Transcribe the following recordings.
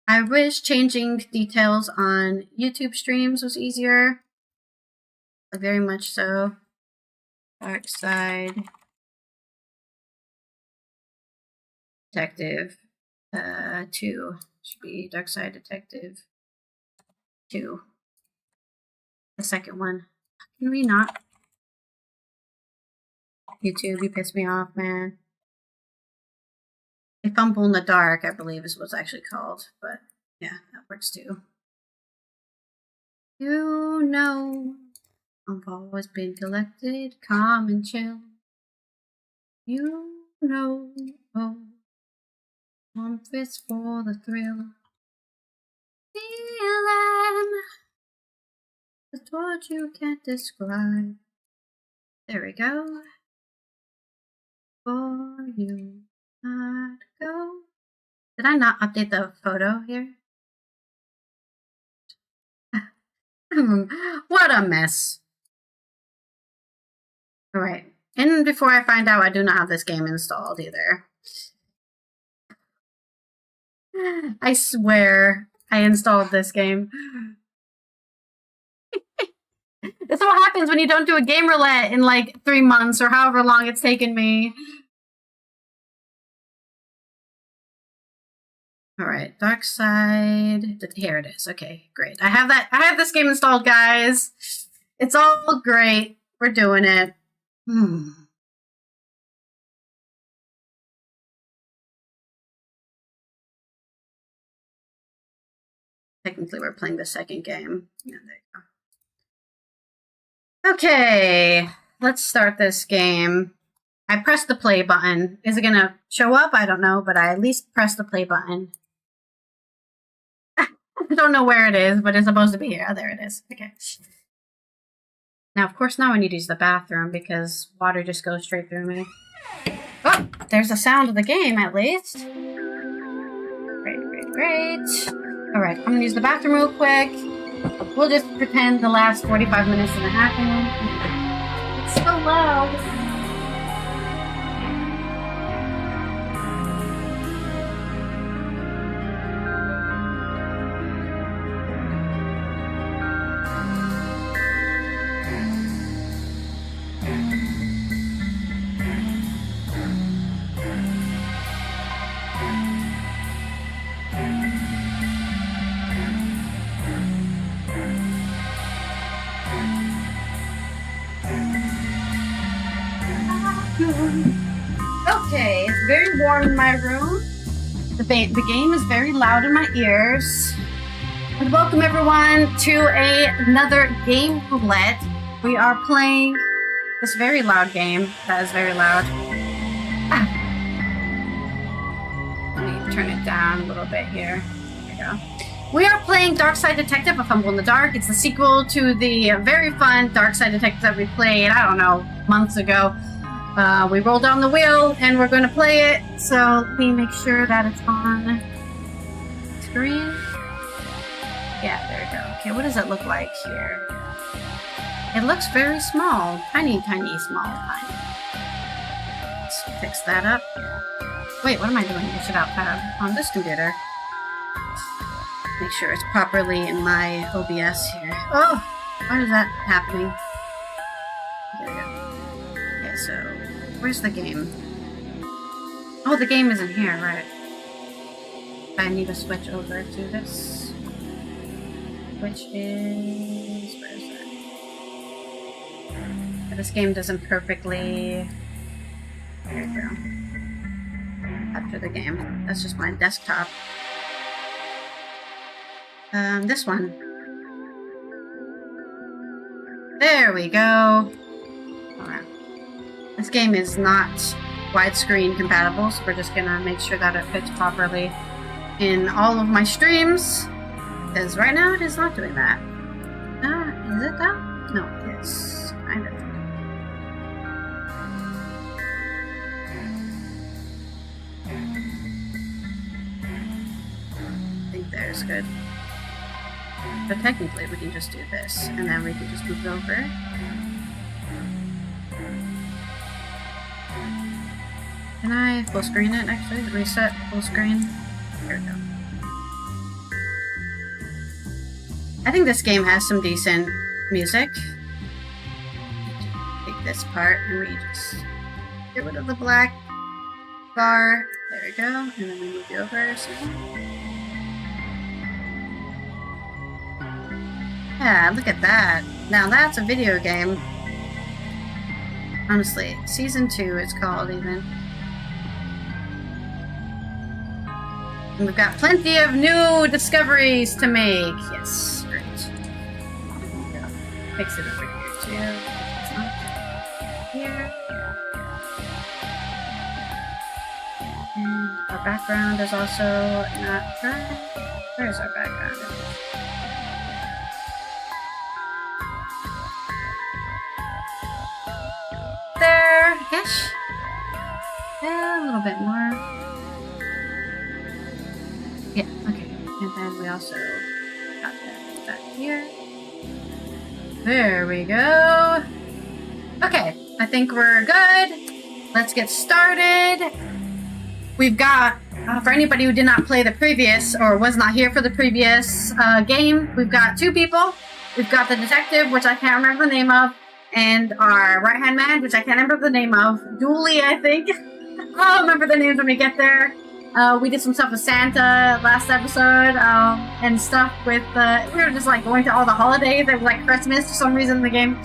I wish changing details on YouTube streams was easier. Very much so. Darkside Detective 2. Should be Darkside Detective 2. The second one. Can we not? YouTube, you pissed me off, man. A Fumble in the Dark, I believe, is what's actually called. But yeah, that works too. You know, I've always been collected, calm and chill. You know, oh, one fist for the thrill. Feeling the torch you can't describe. There we go. For you, I'd go. Did I not update the photo here? What a mess. Alright. And before I find out, I do not have this game installed either. I swear I installed this game. That's what happens when you don't do a game roulette in like 3 months or however long it's taken me. Alright, Darkside. Here it is. Okay, great. I have this game installed, guys. It's all great. We're doing it. Technically, we're playing the second game. Yeah, there you go. Okay, let's start this game. I pressed the play button. Is it gonna show up? I don't know, but I at least pressed the play button. I don't know where it is, but it's supposed to be here. Oh, there it is. Okay. Now, of course, now I need to use the bathroom because water just goes straight through me. Oh, there's the sound of the game, at least. Great, great, great. All right, I'm going to use the bathroom real quick. We'll just pretend the last 45 minutes didn't happen. It's so loud. Okay, it's very warm in my room. The game is very loud in my ears. And welcome everyone to another game roulette. We are playing this very loud game. That is very loud. Let me turn it down a little bit here. There we go. We are playing Darkside Detective, A Fumble in the Dark. It's the sequel to the very fun Darkside Detective that we played, I don't know, months ago. We rolled down the wheel and we're going to play it. So let me make sure that it's on screen. Yeah, there we go. Okay, what does it look like here? It looks very small. Tiny, tiny, small, tiny. Let's fix that up. Wait, what am I doing? I should out tab on this computer. Make sure it's properly in my OBS here. Oh, why is that happening? There we go. Okay, so where's the game? Oh, the game isn't here, right? I need to switch over to this. Which is... where is that? This game doesn't perfectly... There we go. After the game. That's just my desktop. This one. There we go. Alright. This game is not widescreen compatible, so we're just gonna make sure that it fits properly in all of my streams. Because right now it is not doing that. Is it that? No, it's kind of. I think there's good. But technically we can just do this, and then we can just move it over. Can I full screen it actually? Reset full screen? There we go. I think this game has some decent music. Take this part and we just get rid of the black bar. There we go. And then we move you over. So. Yeah, look at that. Now that's a video game. Honestly, Season 2 it's called even. And we've got plenty of new discoveries to make. Yes, great. Fix it over here too. Here. And our background is also not right. Where's our background? There-ish. Yeah, a little bit more. Yeah, okay. And then we also got that here. There we go. Okay, I think we're good. Let's get started. We've got, for anybody who did not play the previous, or was not here for the previous game, we've got two people. We've got the detective, which I can't remember the name of, and our right-hand man, which I can't remember the name of. Dooley, I think. I'll remember the names when we get there. We did some stuff with Santa last episode, and stuff with, we were just like going to all the holidays. It was like Christmas for some reason in the game.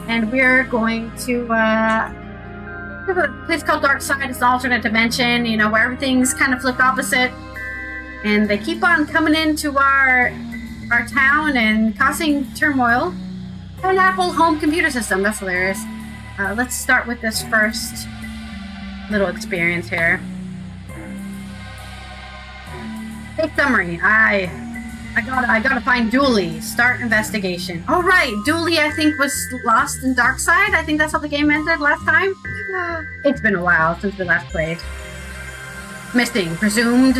And we're going to, a place called Darkside. It's an alternate dimension, you know, where everything's kind of flipped opposite. And they keep on coming into our town and causing turmoil. An Apple home computer system, that's hilarious. Let's start with this first little experience here. Big summary. I gotta find Dooley. Start investigation. Oh right, Dooley I think was lost in Darkside. I think that's how the game ended last time. It's been a while since we last played. Missing, presumed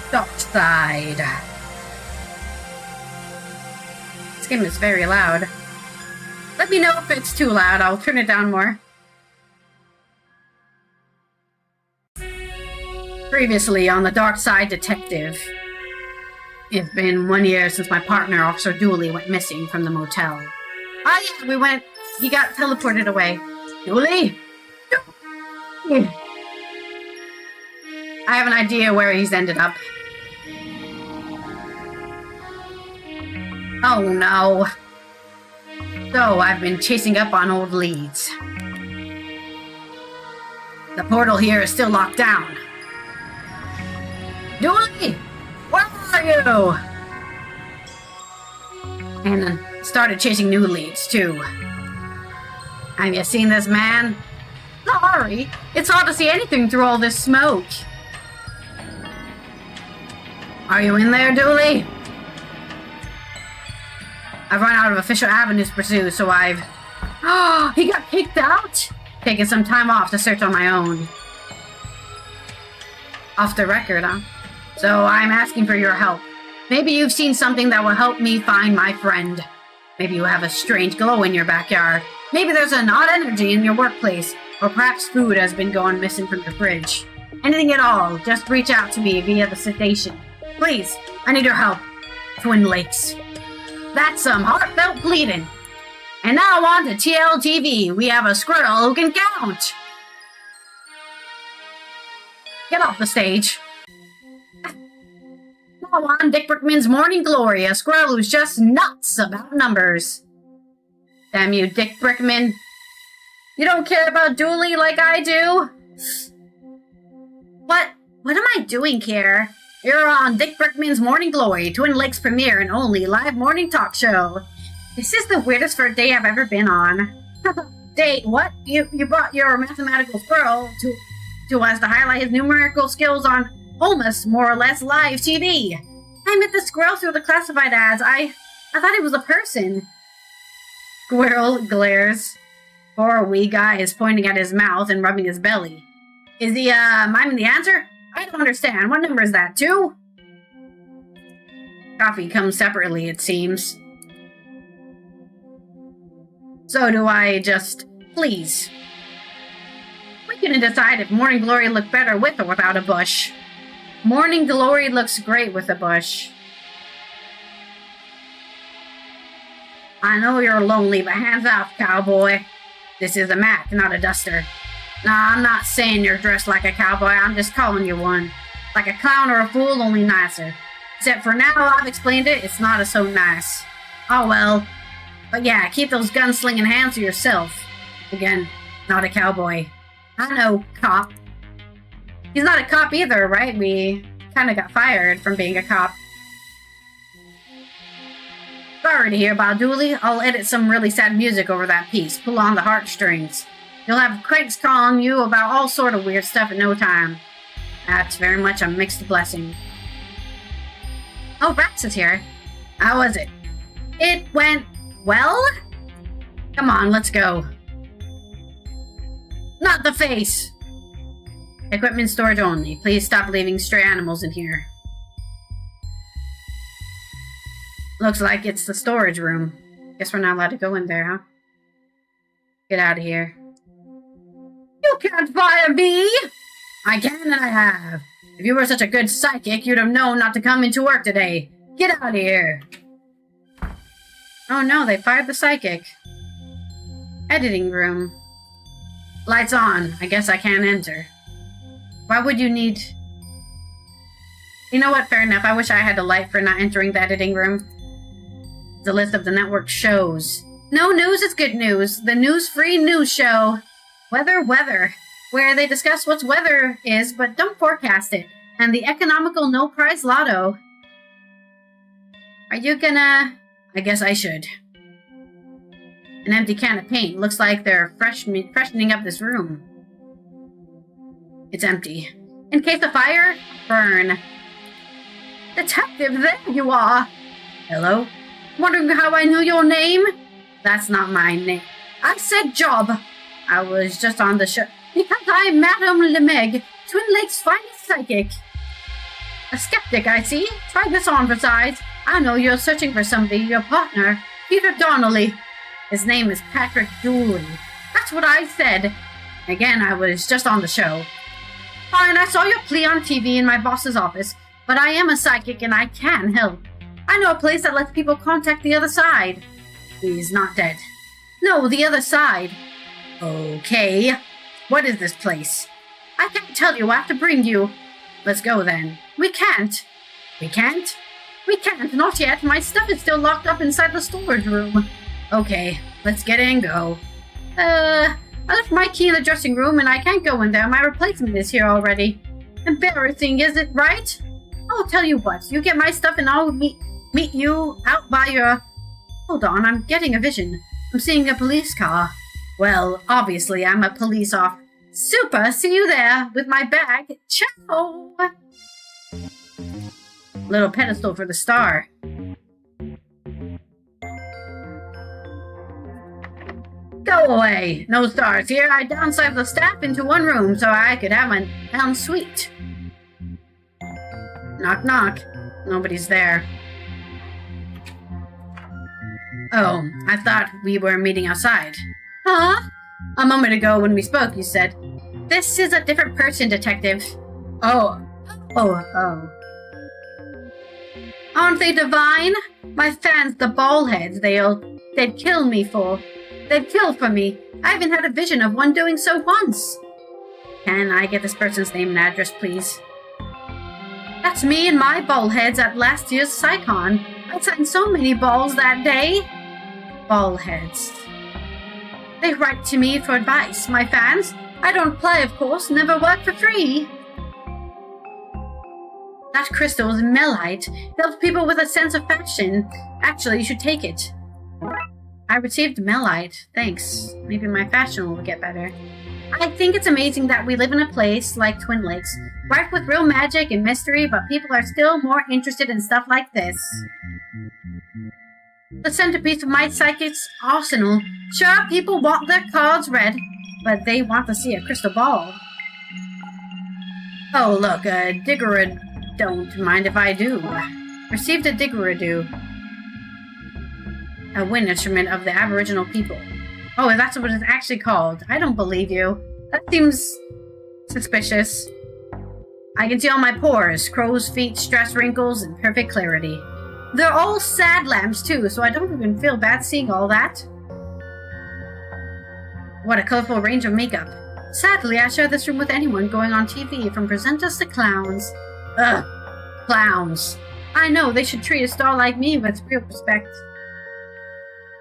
Darkside. This game is very loud. Let me know if it's too loud. I'll turn it down more. Previously on the Darkside Detective. It's been 1 year since my partner, Officer Dooley, went missing from the motel. Ah, yeah, he got teleported away. Dooley? I have an idea where he's ended up. Oh no. So, I've been chasing up on old leads. The portal here is still locked down. Dooley! Where are you? And then started chasing new leads, too. Have you seen this man? Sorry, it's hard to see anything through all this smoke. Are you in there, Dooley? I've run out of official avenues to pursue, so I've... Oh, he got kicked out? Taking some time off to search on my own. Off the record, huh? So I'm asking for your help. Maybe you've seen something that will help me find my friend. Maybe you have a strange glow in your backyard. Maybe there's an odd energy in your workplace. Or perhaps food has been going missing from your fridge. Anything at all, just reach out to me via the station. Please, I need your help. Twin Lakes. That's some heartfelt pleading. And now on to TLTV. We have a squirrel who can count. Get off the stage. Now on Dick Brickman's Morning Glory, a squirrel who's just nuts about numbers. Damn you, Dick Brickman. You don't care about Dooley like I do? What am I doing here? You're on Dick Brickman's Morning Glory, Twin Lakes premiere and only live morning talk show. This is the weirdest first day I've ever been on. Date, what? You brought your mathematical squirrel to us to highlight his numerical skills on almost more or less live TV. I met the squirrel through the classified ads. I thought it was a person. Squirrel glares. Poor wee guy is pointing at his mouth and rubbing his belly. Is he, miming the answer? I don't understand. What number is that, 2? Coffee comes separately, it seems. So do I just... Please. We can decide if Morning Glory look better with or without a bush. Morning Glory looks great with a bush. I know you're lonely, but hands off, cowboy. This is a Mac, not a duster. Nah, I'm not saying you're dressed like a cowboy, I'm just calling you one. Like a clown or a fool, only nicer. Except for now I've explained it, it's not so nice. Oh well. But yeah, keep those gunslinging hands to yourself. Again, not a cowboy. I know, cop. He's not a cop either, right? We kind of got fired from being a cop. Sorry to hear about Dooley. I'll edit some really sad music over that piece. Pull on the heartstrings. You'll have cranks calling you about all sort of weird stuff in no time. That's very much a mixed blessing. Oh, Rax is here. How was it? It went well? Come on, let's go. Not the face! Equipment storage only. Please stop leaving stray animals in here. Looks like it's the storage room. Guess we're not allowed to go in there, huh? Get out of here. You can't fire me! I can and I have. If you were such a good psychic, you'd have known not to come into work today. Get out of here! Oh no, they fired the psychic. Editing room. Lights on. I guess I can't enter. Why would you need... You know what? Fair enough. I wish I had a light for not entering the editing room. The list of the network shows. No news is good news. The news-free news show. Weather. Where they discuss what weather is, but don't forecast it. And the economical no-prize lotto. Are you gonna... I guess I should. An empty can of paint. Looks like they're freshening up this room. It's empty. In case of fire, burn. Detective, there you are. Hello? Wondering how I knew your name? That's not my name. I said job. I was just on the show. Because I'm Madame Lemeg, Twin Lakes' finest psychic. A skeptic, I see. Try this on for size. I know you're searching for somebody, your partner, Peter Donnelly. His name is Patrick Dooley. That's what I said. Again, I was just on the show. Fine, I saw your plea on TV in my boss's office, but I am a psychic and I can help. I know a place that lets people contact the other side. He's not dead. No, the other side. Okay. What is this place? I can't tell you. I have to bring you. Let's go then. We can't. We can't? We can't. Not yet. My stuff is still locked up inside the storage room. Okay. Let's get in and go. I left my key in the dressing room and I can't go in there. My replacement is here already. Embarrassing, is it right? I'll tell you what. You get my stuff and I'll meet you out by your... Hold on. I'm getting a vision. I'm seeing a police car. Well, obviously, I'm a police officer. Super! See you there with my bag. Ciao! Little pedestal for the star. Go away! No stars here. I downsized the staff into one room so I could have my own suite. Knock, knock. Nobody's there. Oh, I thought we were meeting outside. Huh? A moment ago when we spoke, you said, "This is a different person, detective." Oh. Aren't they divine? My fans, the ballheads, they'd kill me for. They'd kill for me. I even had a vision of one doing so once. Can I get this person's name and address, please? That's me and my ballheads at last year's Psycon. I signed so many balls that day. Ballheads. They write to me for advice, my fans. I don't play, of course, never work for free. That crystal is melite. Helps people with a sense of fashion. Actually, you should take it. I received melite. Thanks. Maybe my fashion will get better. I think it's amazing that we live in a place like Twin Lakes, rife with real magic and mystery, but people are still more interested in stuff like this. The centerpiece of my psychic's arsenal. Sure, people want their cards read, but they want to see a crystal ball. Oh, look, a diggerad. Don't mind if I do. Received a diggeradu. A wind instrument of the Aboriginal people. Oh, that's what it's actually called. I don't believe you. That seems suspicious. I can see all my pores, crow's feet, stress wrinkles, and perfect clarity. They're all sad lamps too, so I don't even feel bad seeing all that. What a colorful range of makeup. Sadly, I share this room with anyone going on TV, from presenters to clowns. Ugh, clowns. I know, they should treat a star like me with real respect.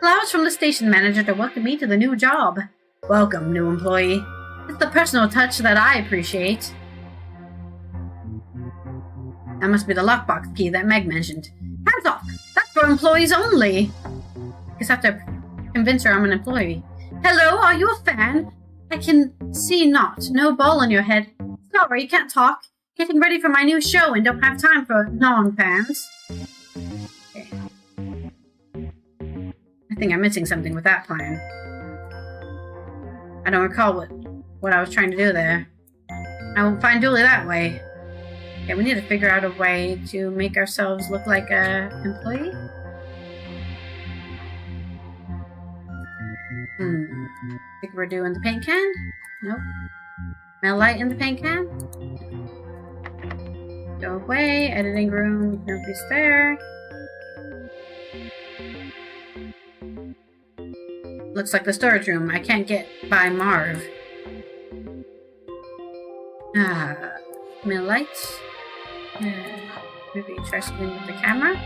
Flowers from the station manager to welcome me to the new job. Welcome, new employee. It's the personal touch that I appreciate. That must be the lockbox key that Meg mentioned. Hands off! That's for employees only! Guess I have to convince her I'm an employee. Hello, are you a fan? I can see not. No ball on your head. Sorry, you can't talk. Getting ready for my new show and don't have time for non-fans. Okay. I think I'm missing something with that plan. I don't recall what I was trying to do there. I won't find Julie that way. Okay, we need to figure out a way to make ourselves look like a employee. Think we're doing the paint can? Nope. Smell light in the paint can? Go away. Editing room. Nobody's there. Looks like the storage room. I can't get by Marv. Smell light. Maybe try something with the camera.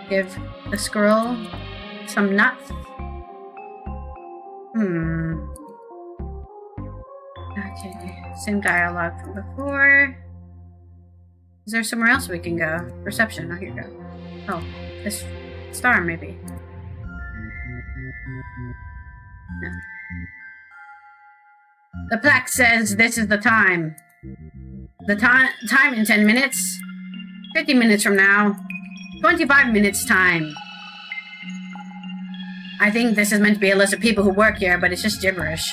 Give the squirrel some nuts. Okay, same dialogue from before. Is there somewhere else we can go? Reception. Oh, here we go. Oh, this star maybe. No. The plaque says this is the time. The time in 10 minutes. 50 minutes from now. 25 minutes time. I think this is meant to be a list of people who work here, but it's just gibberish.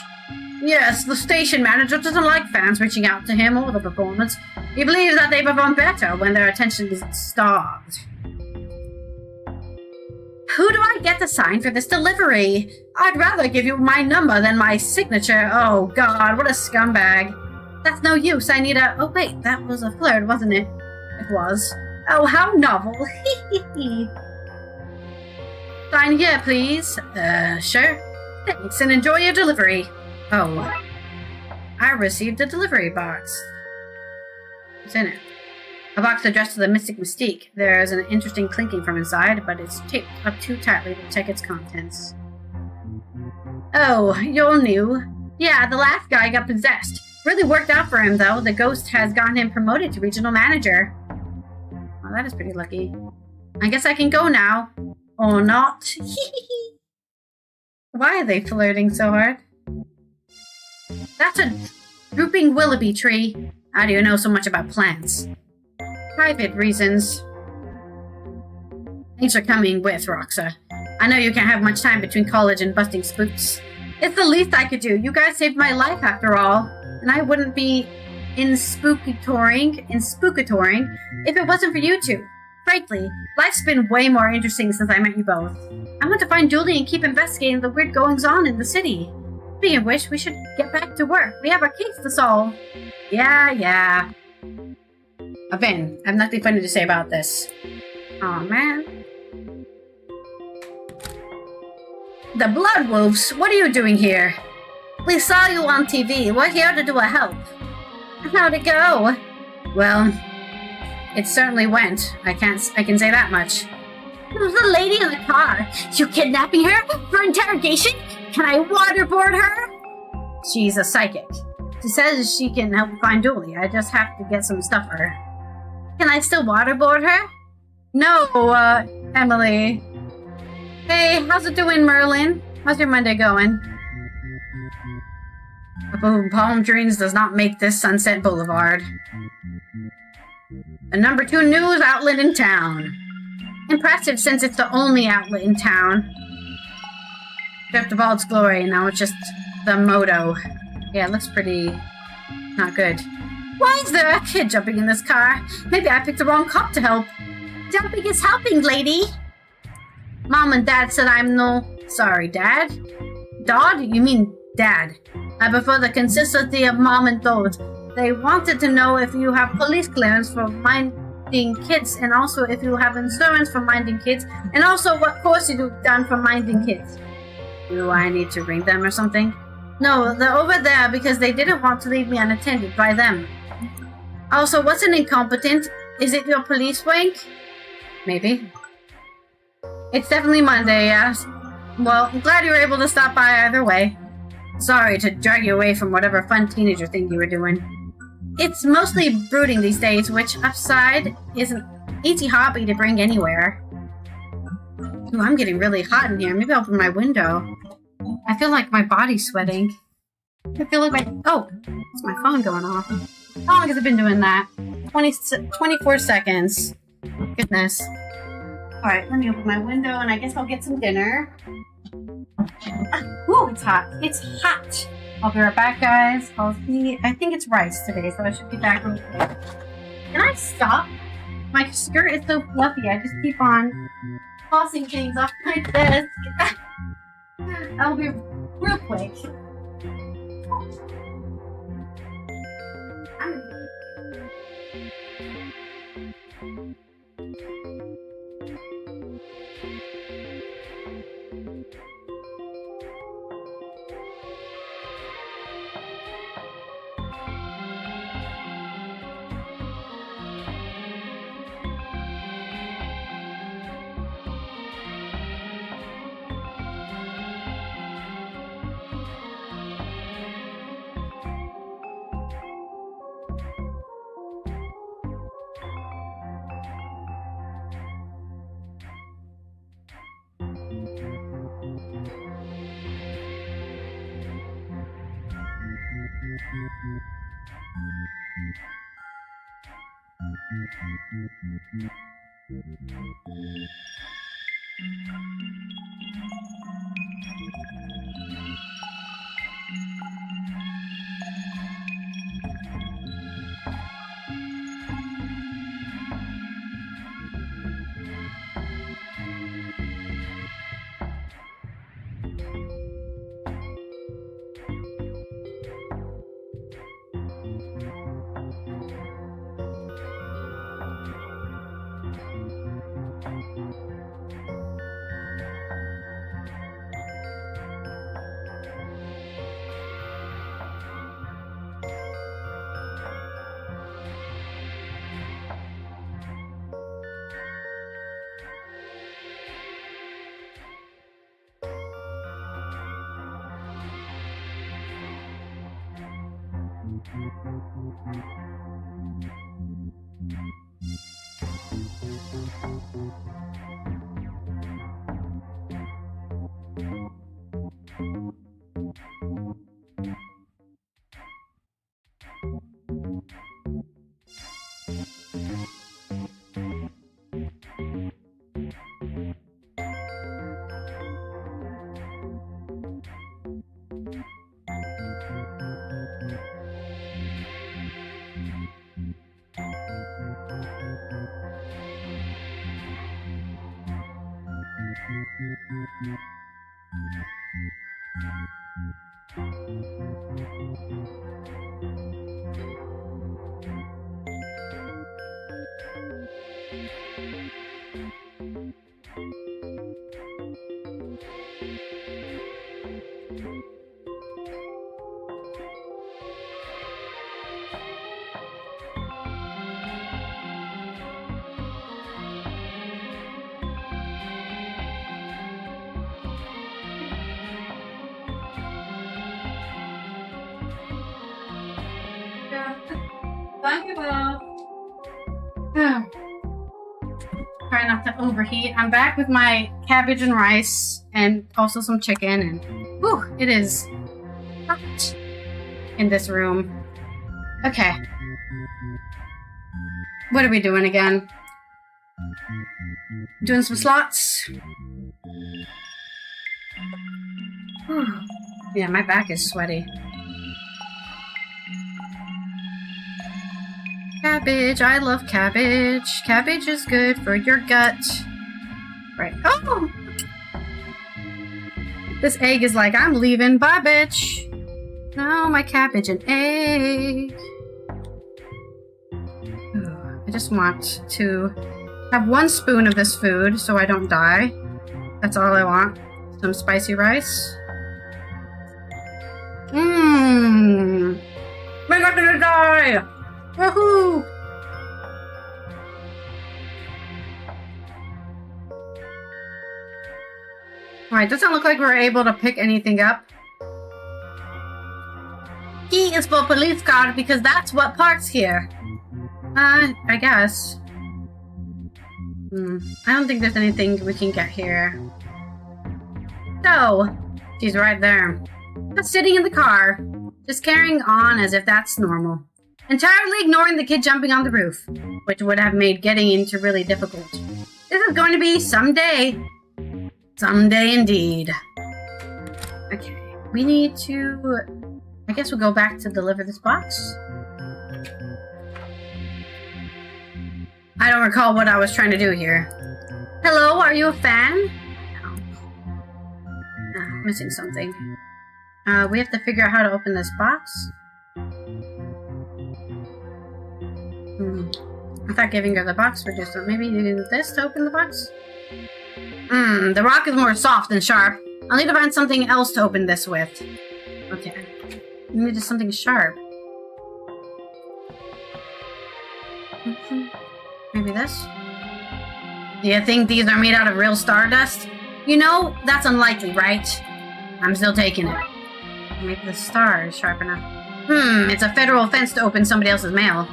Yes, the station manager doesn't like fans reaching out to him or the performance. He believes that they perform better when their attention is starved. Who do I get to sign for this delivery? I'd rather give you my number than my signature. Oh god, what a scumbag. That's no use, I need a... Oh wait, that was a flirt, wasn't it? It was. Oh, how novel. Sign here, please. Sure. Thanks, and enjoy your delivery. Oh. I received a delivery box. What's in it? A box addressed to the Mystic Mystique. There's an interesting clinking from inside, but it's taped up too tightly to check its contents. Oh, you're new. Yeah, the last guy got possessed. Really worked out for him, though. The ghost has gotten him promoted to regional manager. Oh, that is pretty lucky. I guess I can go now. Or not. Why are they flirting so hard? That's a drooping willoughby tree. How do you know so much about plants? Private reasons. Thanks for coming with, Roxa. I know you can't have much time between college and busting spooks. It's the least I could do. You guys saved my life after all. And I wouldn't be in spookatoring if it wasn't for you two. Frankly, life's been way more interesting since I met you both. I want to find Julie and keep investigating the weird goings-on in the city. Speaking of which, we should get back to work. We have our case to solve. Yeah. Ben, I have nothing funny to say about this. Aw, man. The Blood Wolves, what are you doing here? We saw you on TV. We're here to do a help. How'd it go? Well, it certainly went. I can say that much. Who's the lady in the car? You kidnapping her for interrogation? Can I waterboard her? She's a psychic. She says she can help find Julie. I just have to get some stuff for her. Can I still waterboard her? No, Emily. Hey, how's it doing, Merlin? How's your Monday going? Palm Dreams does not make this Sunset Boulevard. The number 2 news outlet in town. Impressive since it's the only outlet in town. Stripped of all its glory, now it's just the motto. Yeah, it looks pretty not good. Why is there a kid jumping in this car? Maybe I picked the wrong cop to help. Jumping is helping, lady. Mom and Dad said I'm no... Sorry, Dad? Dodd? You mean Dad, I prefer the consistency of mom and dad. They wanted to know if you have police clearance for minding kids, and also if you have insurance for minding kids, and also what course you've done for minding kids. Do I need to ring them or something? No, they're over there because they didn't want to leave me unattended by them. Also, what's an incompetent? Is it your police rank? Maybe. It's definitely Monday, yes. Well, I'm glad you were able to stop by either way. Sorry to drag you away from whatever fun teenager thing you were doing. It's mostly brooding these days, which upside is an easy hobby to bring anywhere. Ooh, I'm getting really hot in here. Maybe I'll open my window. I feel like my body's sweating. I feel like my... Oh, it's my phone going off. How long has it been doing that? 24 seconds. Goodness. Alright, let me open my window and I guess I'll get some dinner. Ooh, it's hot. It's hot. I'll be right back, guys. I'll see. I think it's rice today, so I should be back real quick. Can I stop? My skirt is so fluffy. I just keep on tossing things off my desk. I'll be real quick. Thank you, Bob. Try not to overheat. I'm back with my cabbage and rice and also some chicken, and whew, it is hot in this room. Okay. What are we doing again? Doing some slots? Whew. Yeah, my back is sweaty. Cabbage, I love cabbage. Cabbage is good for your gut. Right. Oh! This egg is like, I'm leaving. Bye, bitch. No, my cabbage and egg. Ooh, I just want to have 1 spoon of this food so I don't die. That's all I want. Some spicy rice. Mmm. We're not gonna die! Woohoo! Alright, doesn't look like we're able to pick anything up. Key is for police car because that's what parks here. I guess. I don't think there's anything we can get here. So, she's right there. Just sitting in the car. Just carrying on as if that's normal. Entirely ignoring the kid jumping on the roof. Which would have made getting into really difficult. This is going to be someday. Someday indeed. Okay, we need to... I guess we'll go back to deliver this box. I don't recall what I was trying to do here. Hello, are you a fan? No. I'm missing something. We have to figure out how to open this box. I thought giving her the box would just... Maybe do this to open the box? The rock is more soft than sharp. I'll need to find something else to open this with. Okay. We need something sharp. Maybe this? Do you think these are made out of real stardust? You know, that's unlikely, right? I'm still taking it. Maybe the star is sharp enough. It's a federal offense to open somebody else's mail.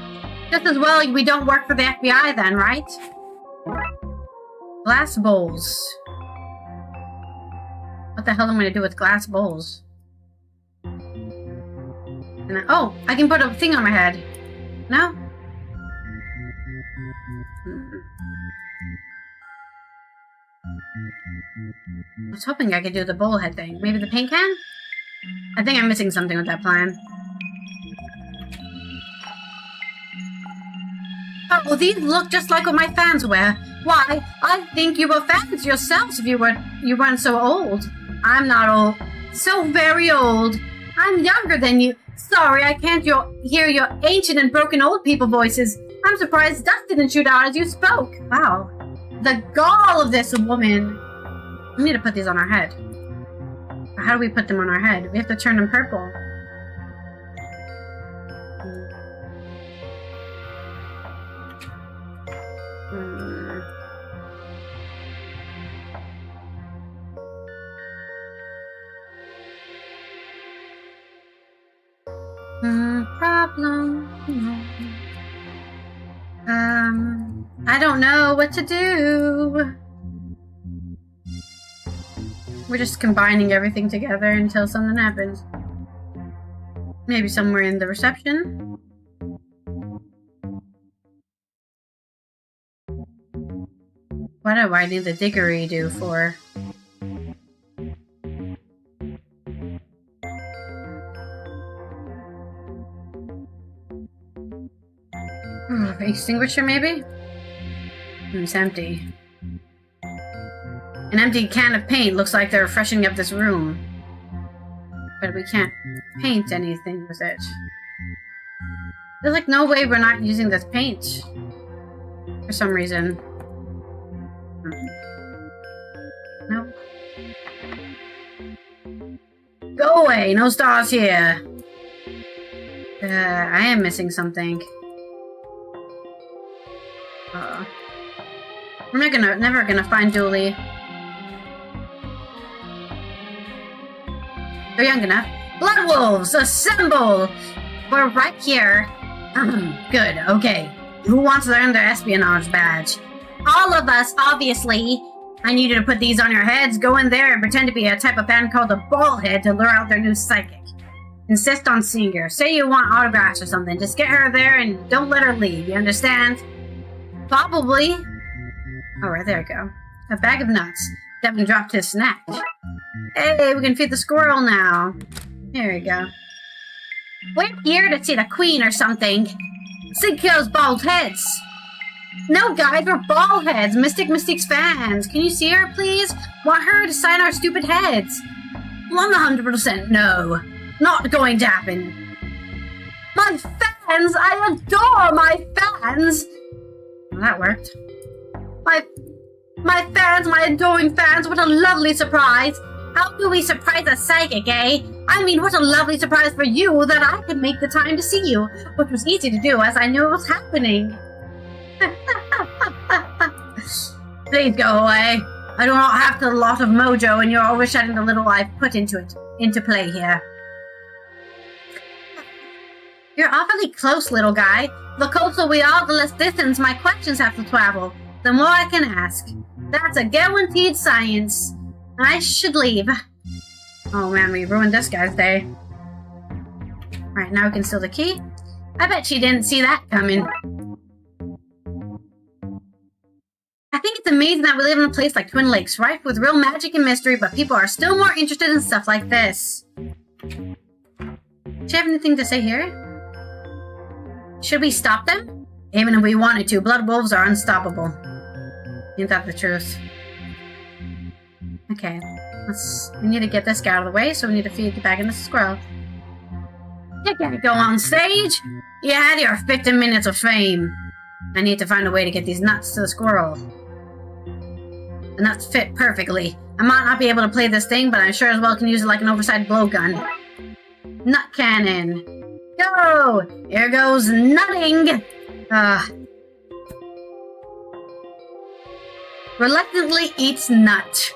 Just as well we don't work for the FBI then, right? Glass bowls. What the hell am I gonna do with glass bowls? Oh, I can put a thing on my head. No? I was hoping I could do the bowl head thing. Maybe the paint can? I think I'm missing something with that plan. Oh, well, these look just like what my fans wear. Why, I think you were fans yourselves if you weren't so old. I'm not old. So very old. I'm younger than you. Sorry, I can't hear your ancient and broken old people voices. I'm surprised dust didn't shoot out as you spoke. Wow. The gall of this woman. We need to put these on our head. How do we put them on our head? We have to turn them purple. Problem. I don't know what to do. We're just combining everything together until something happens. Maybe somewhere in the reception. What do I need the didgeridoo for? Extinguisher, maybe? It's empty. An empty can of paint looks like they're freshening up this room. But we can't paint anything with it. There's like no way we're not using this paint. For some reason. No. Go away! No stars here! I am missing something. We're never gonna find Dooley. They're young enough. Blood wolves, assemble! We're right here. Good, okay. Who wants to earn their espionage badge? All of us, obviously. I need you to put these on your heads, go in there and pretend to be a type of fan called a ballhead to lure out their new psychic. Insist on seeing her. Say you want autographs or something. Just get her there and don't let her leave, you understand? Probably. Alright, there we go. A bag of nuts. Devin dropped his snack. Hey, we can feed the squirrel now. There we go. We're here to see the queen or something. Sid kills bald heads. No, guys, we're bald heads. Mystique's fans. Can you see her, please? Want her to sign our stupid heads. 100% no. Not going to happen. My fans! I adore my fans! Well, that worked. My fans, my adoring fans, what a lovely surprise! How do we surprise a psychic, eh? I mean, what a lovely surprise for you that I could make the time to see you, which was easy to do as I knew it was happening. Please go away. I do not have the lot of mojo, and you're overshadowing the little I've put into play here. You're awfully close, little guy. The closer we are, the less distance my questions have to travel. The more I can ask. That's a guaranteed science. I should leave. Oh man, we ruined this guy's day. Alright, now we can steal the key. I bet she didn't see that coming. I think it's amazing that we live in a place like Twin Lakes, rife with real magic and mystery, but people are still more interested in stuff like this. Do you have anything to say here? Should we stop them? Even if we wanted to, blood wolves are unstoppable. Ain't that the truth? Okay, we need to get this guy out of the way, so we need to feed the bag in the squirrel. You can't go on stage! You had your 15 minutes of fame. I need to find a way to get these nuts to the squirrel. The nuts fit perfectly. I might not be able to play this thing, but I sure as well can use it like an oversized blowgun. Nut cannon. Go! Here goes nutting! Reluctantly eats nut.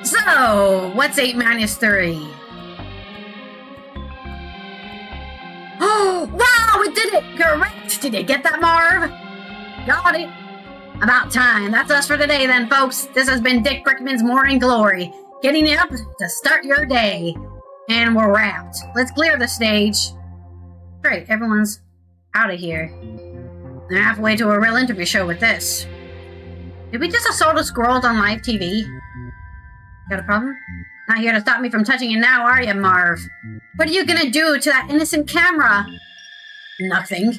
So, what's 8 minus 3? Oh, wow, we did it! Correct! Did you get that, Marv? Got it. About time. That's us for today then, folks. This has been Dick Brickman's Morning Glory. Getting you up to start your day. And we're wrapped. Let's clear the stage. Great, everyone's out of here. They're halfway to a real interview show with this. Did we just assault a squirrel on live TV? Got a problem? Not here to stop me from touching it now, are you, Marv? What are you gonna do to that innocent camera? Nothing.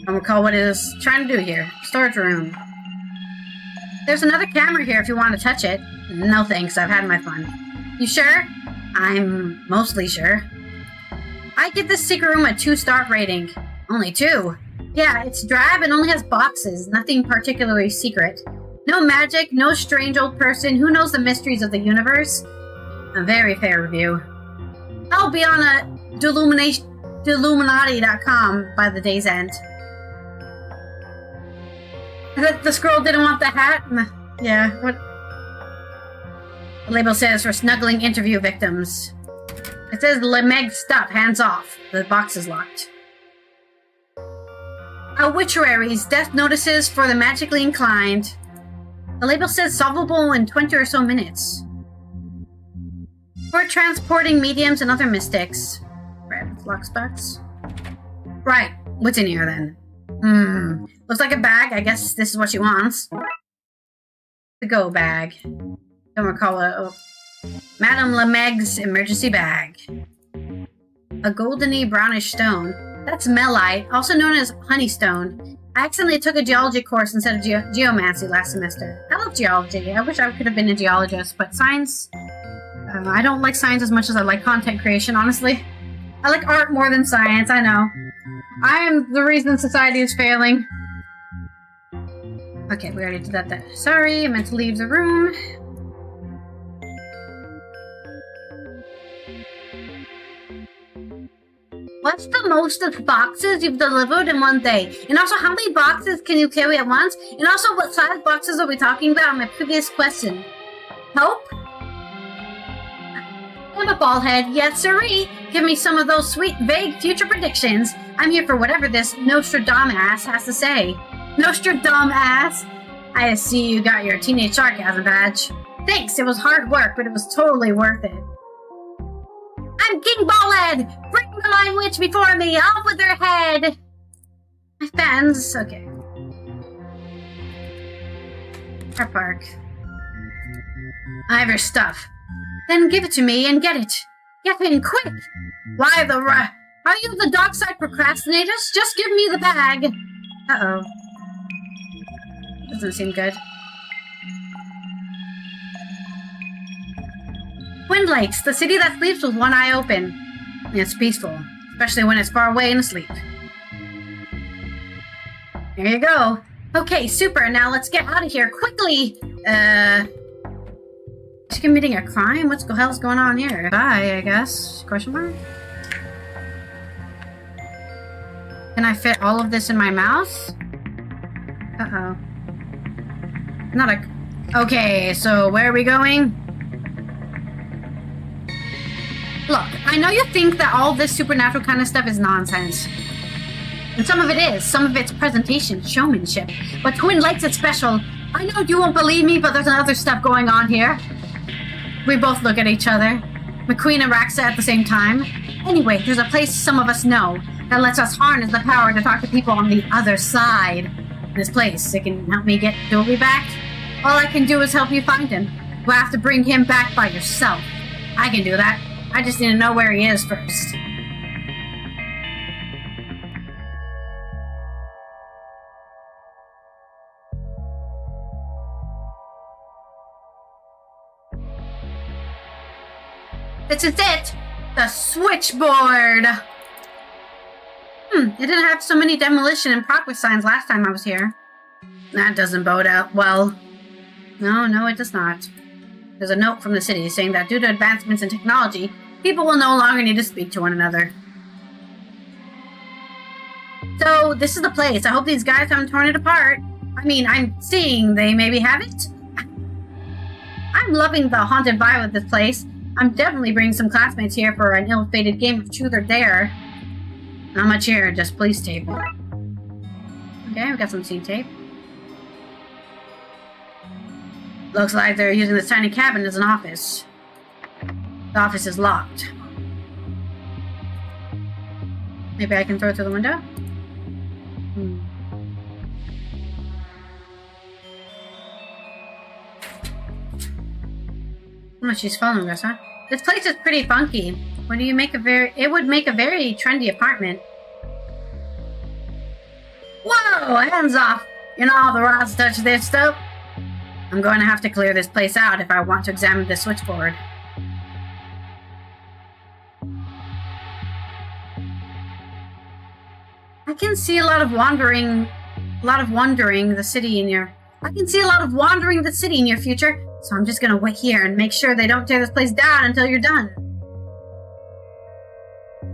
I don't recall what it is trying to do here. Storage room. There's another camera here if you want to touch it. No thanks, I've had my fun. You sure? I'm mostly sure. I give this secret room a 2-star rating. Only 2? Yeah, it's drab and only has boxes. Nothing particularly secret. No magic, no strange old person who knows the mysteries of the universe. A very fair review. I'll be on a Deluminati.com by the day's end. The scroll didn't want the hat? Yeah, what? The label says for snuggling interview victims. It says Lemeg stop, hands off. The box is locked. Obituaries, death notices for the magically inclined. The label says solvable in 20 or so minutes. For transporting mediums and other mystics. Right, locksbox. Right, what's in here then? Looks like a bag. I guess this is what she wants. The go bag. Don't recall it. Oh. Madame Lemeg's emergency bag. A goldeny brownish stone. That's melite, also known as honeystone. I accidentally took a geology course instead of geomancy last semester. I love geology. I wish I could have been a geologist, but science... I don't like science as much as I like content creation, honestly. I like art more than science, I know. I am the reason society is failing. Okay, we already did that there. Sorry, I meant to leave the room. What's the most of boxes you've delivered in one day? And also, how many boxes can you carry at once? And also, what size boxes are we talking about on my previous question? Help? I'm a ballhead, yes sirree. Give me some of those sweet, vague future predictions. I'm here for whatever this Nostradamus has to say. Nostradamus! I see you got your teenage sarcasm badge. Thanks, it was hard work, but it was totally worth it. I'm King Ballhead! Bring the Lime Witch before me! Off with her head! My fans... Okay. Our park. I have your stuff. Then give it to me and get it. Get in quick! Why the Are you the Darkside procrastinators? Just give me the bag! Uh-oh. Doesn't seem good. Twin Lakes, the city that sleeps with one eye open. It's peaceful, especially when it's far away and asleep. There you go. Okay, super. Now let's get out of here quickly. Is she committing a crime? What the hell's going on here? Bye, I guess. Question mark? Can I fit all of this in my mouth? Uh-oh. Not a... Okay, so where are we going? Look, I know you think that all this supernatural kind of stuff is nonsense. And some of it is. Some of it's presentation, showmanship. But Twin Lakes is special. I know you won't believe me, but there's other stuff going on here. We both look at each other. McQueen and Raxa at the same time. Anyway, there's a place some of us know that lets us harness the power to talk to people on the other side. This place, it can help me get Dolby back. All I can do is help you find him. You'll have to bring him back by yourself. I can do that. I just need to know where he is first. This is it! The switchboard! It didn't have so many demolition and progress signs last time I was here. That doesn't bode out well. No, it does not. There's a note from the city saying that due to advancements in technology, people will no longer need to speak to one another. So, this is the place. I hope these guys haven't torn it apart. I mean, I'm seeing they maybe haven't. I'm loving the haunted vibe of this place. I'm definitely bringing some classmates here for an ill-fated game of truth or dare. Not much here, just police tape. Okay, we got some scene tape. Looks like they're using this tiny cabin as an office. The office is locked. Maybe I can throw it through the window? Oh, she's following us, huh? This place is pretty funky. It would make a very trendy apartment. Whoa! Hands off! You're not authorized to touch this stuff. I'm going to have to clear this place out if I want to examine the switchboard. I can see a lot of wandering the city in your future. So I'm just gonna wait here and make sure they don't tear this place down until you're done.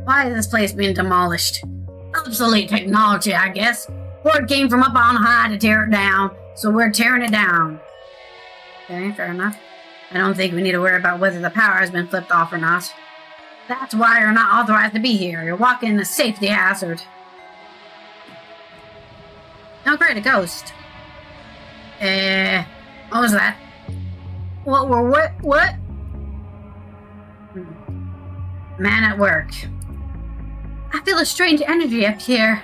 Why is this place being demolished? Obsolete technology, I guess. Word came from up on high to tear it down, so we're tearing it down. Okay, fair enough. I don't think we need to worry about whether the power has been flipped off or not. That's why you're not authorized to be here. You're walking a safety hazard. Oh great, a ghost. What was that? What? Man at work. I feel a strange energy up here.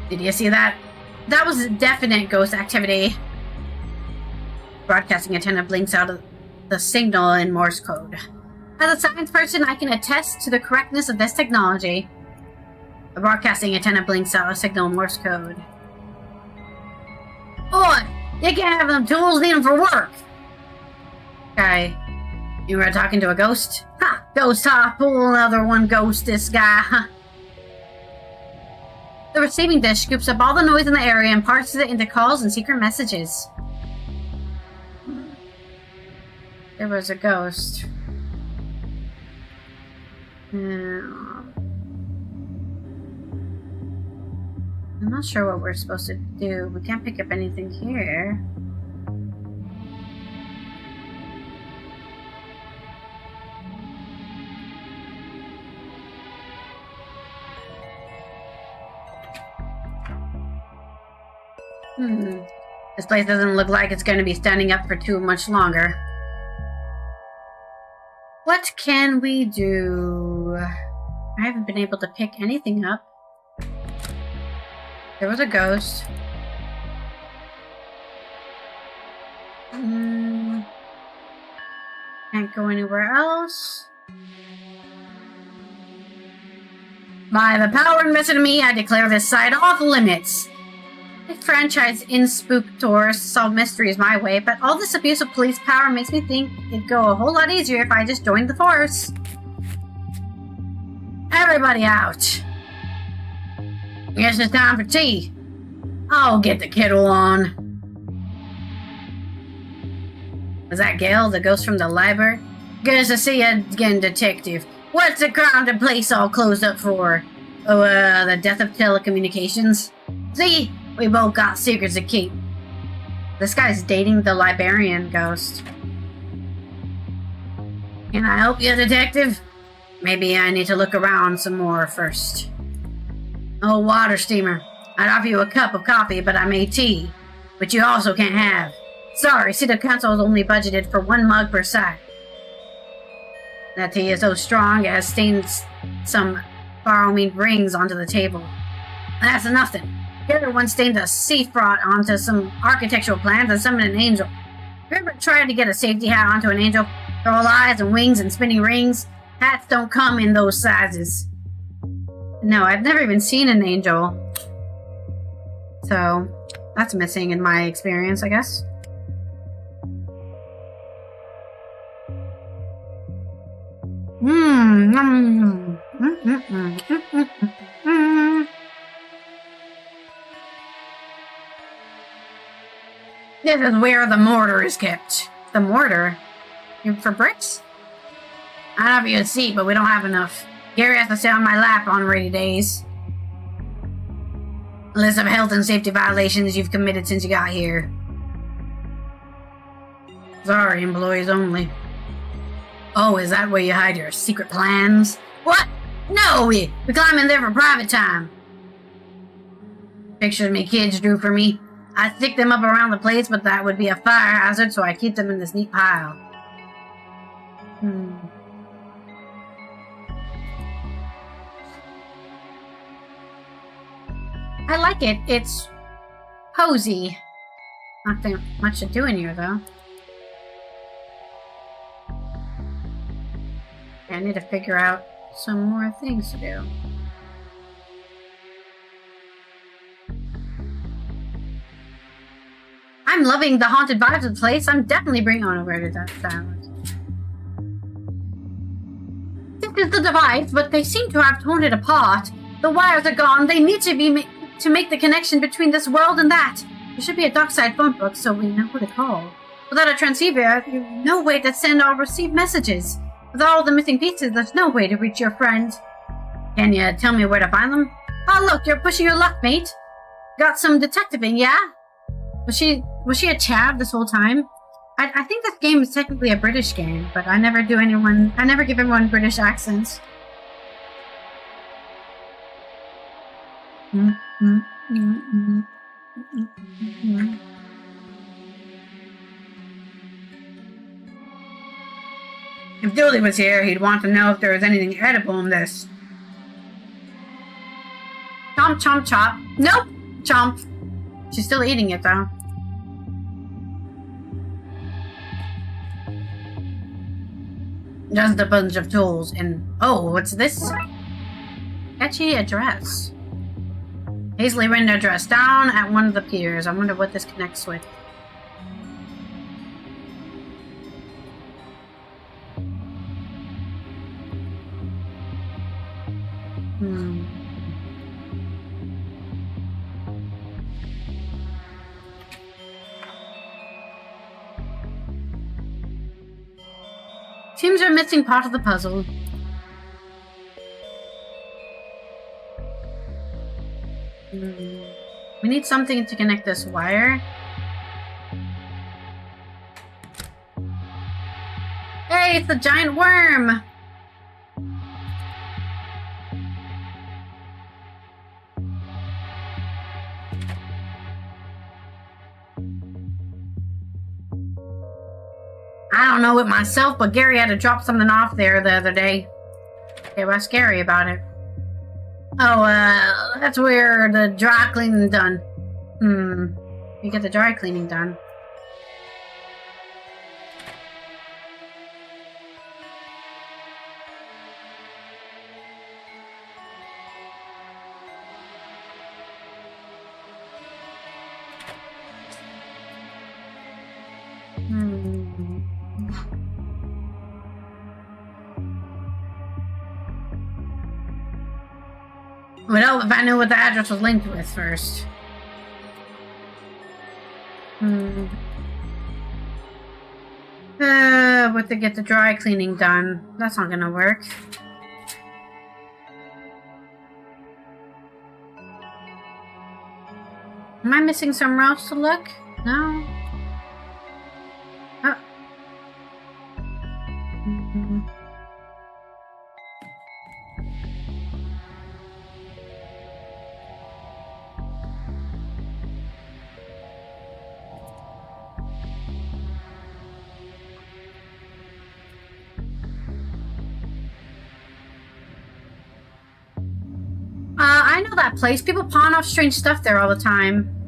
Did you see that? That was definite ghost activity. Broadcasting antenna blinks out of the signal in Morse code. As a science person, I can attest to the correctness of this technology. The broadcasting antenna blinks out a signal in Morse code. Boy! You can't have them tools, need them for work! Okay. You were talking to a ghost? Ha! Ghost, ha! Pull another one, ghost, this guy, huh? The receiving dish scoops up all the noise in the area and parses it into calls and secret messages. There was a ghost. I'm not sure what we're supposed to do. We can't pick up anything here. This place doesn't look like it's going to be standing up for too much longer. What can we do? I haven't been able to pick anything up. There was a ghost. Can't go anywhere else. By the power invested in me, I declare this site off limits. My franchise in spook tours solve mysteries my way, but all this abuse of police power makes me think it'd go a whole lot easier if I just joined the force. Everybody out. Guess it's time for tea. I'll get the kettle on. Was that Gail, the ghost from the library? Good to see you again, detective. What's the crowded place all closed up for? Oh, the death of telecommunications? See? We both got secrets to keep. This guy's dating the librarian ghost. Can I help you, detective? Maybe I need to look around some more first. Oh, water steamer. I'd offer you a cup of coffee, but I made tea. But you also can't have. Sorry, City Council is only budgeted for 1 mug per side. That tea is so strong it has stained some borrowing rings onto the table. That's nothing. Here one stained a sea fraught onto some architectural plans and summoned an angel. Have you ever tried to get a safety hat onto an angel? They're all eyes and wings and spinning rings. Hats don't come in those sizes. No, I've never even seen an angel. So, that's missing in my experience, I guess. This is where the mortar is kept. The mortar? For bricks? I'd offer you a seat, but we don't have enough. Gary has to sit on my lap on rainy days. A list of health and safety violations you've committed since you got here. Sorry, employees only. Oh, is that where you hide your secret plans? What? No, we climb in there for private time. Pictures me kids drew for me. I stick them up around the place, but that would be a fire hazard, so I keep them in this neat pile. I like it. It's cozy. Not that much to do in here, though. I need to figure out some more things to do. I'm loving the haunted vibes of the place. I'm definitely bringing on over to Darkside. This is the device, but they seem to have torn it apart. The wires are gone. They need to be to make the connection between this world and that. There should be a Darkside phone book so we know who to call. Without a transceiver, there's no way to send or receive messages. With all the missing pieces, there's no way to reach your friend. Can you tell me where to find them? Oh, look, you're pushing your luck, mate. Got some detectiving, yeah? Was she a chav this whole time? I think this game is technically a British game, but I never give everyone British accents. If Dooley was here, he'd want to know if there was anything edible in this. Chomp, chomp, chop. Nope! Chomp. She's still eating it, though. Just a bunch of tools and... Oh, what's this? Sketchy address. Hazily written address down at one of the piers. I wonder what this connects with. Seems we're missing part of the puzzle. We need something to connect this wire. Hey, it's a giant worm! I don't know it myself, but Gary had to drop something off there the other day. Okay, what's scary about it? Oh, that's where the dry cleaning done. You get the dry cleaning done. Would help if I knew what the address was linked with first. But to get the dry cleaning done. That's not gonna work. Am I missing somewhere else to look? No. Oh. I know that place. People pawn off strange stuff there all the time.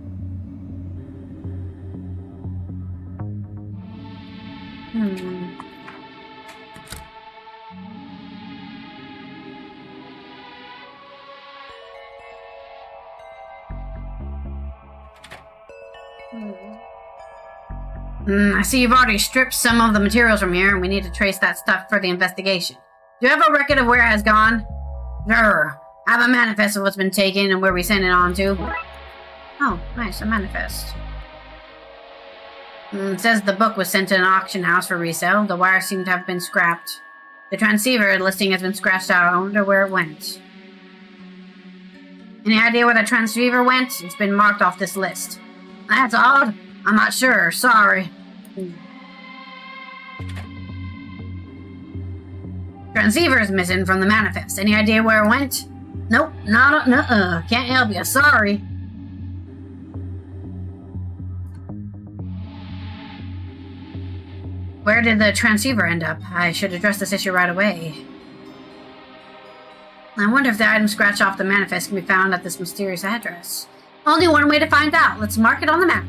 I see you've already stripped some of the materials from here, and we need to trace that stuff for the investigation. Do you have a record of where it has gone? Grr. I have a manifest of what's been taken and where we send it on to. Oh, nice, a manifest. It says the book was sent to an auction house for resale. The wires seem to have been scrapped. The transceiver listing has been scratched out. I wonder where it went. Any idea where the transceiver went? It's been marked off this list. That's odd. I'm not sure. Sorry. Transceiver is missing from the manifest. Any idea where it went? Nope. Can't help you. Sorry. Where did the transceiver end up? I should address this issue right away. I wonder if the item scratched off the manifest can be found at this mysterious address. Only one way to find out. Let's mark it on the map.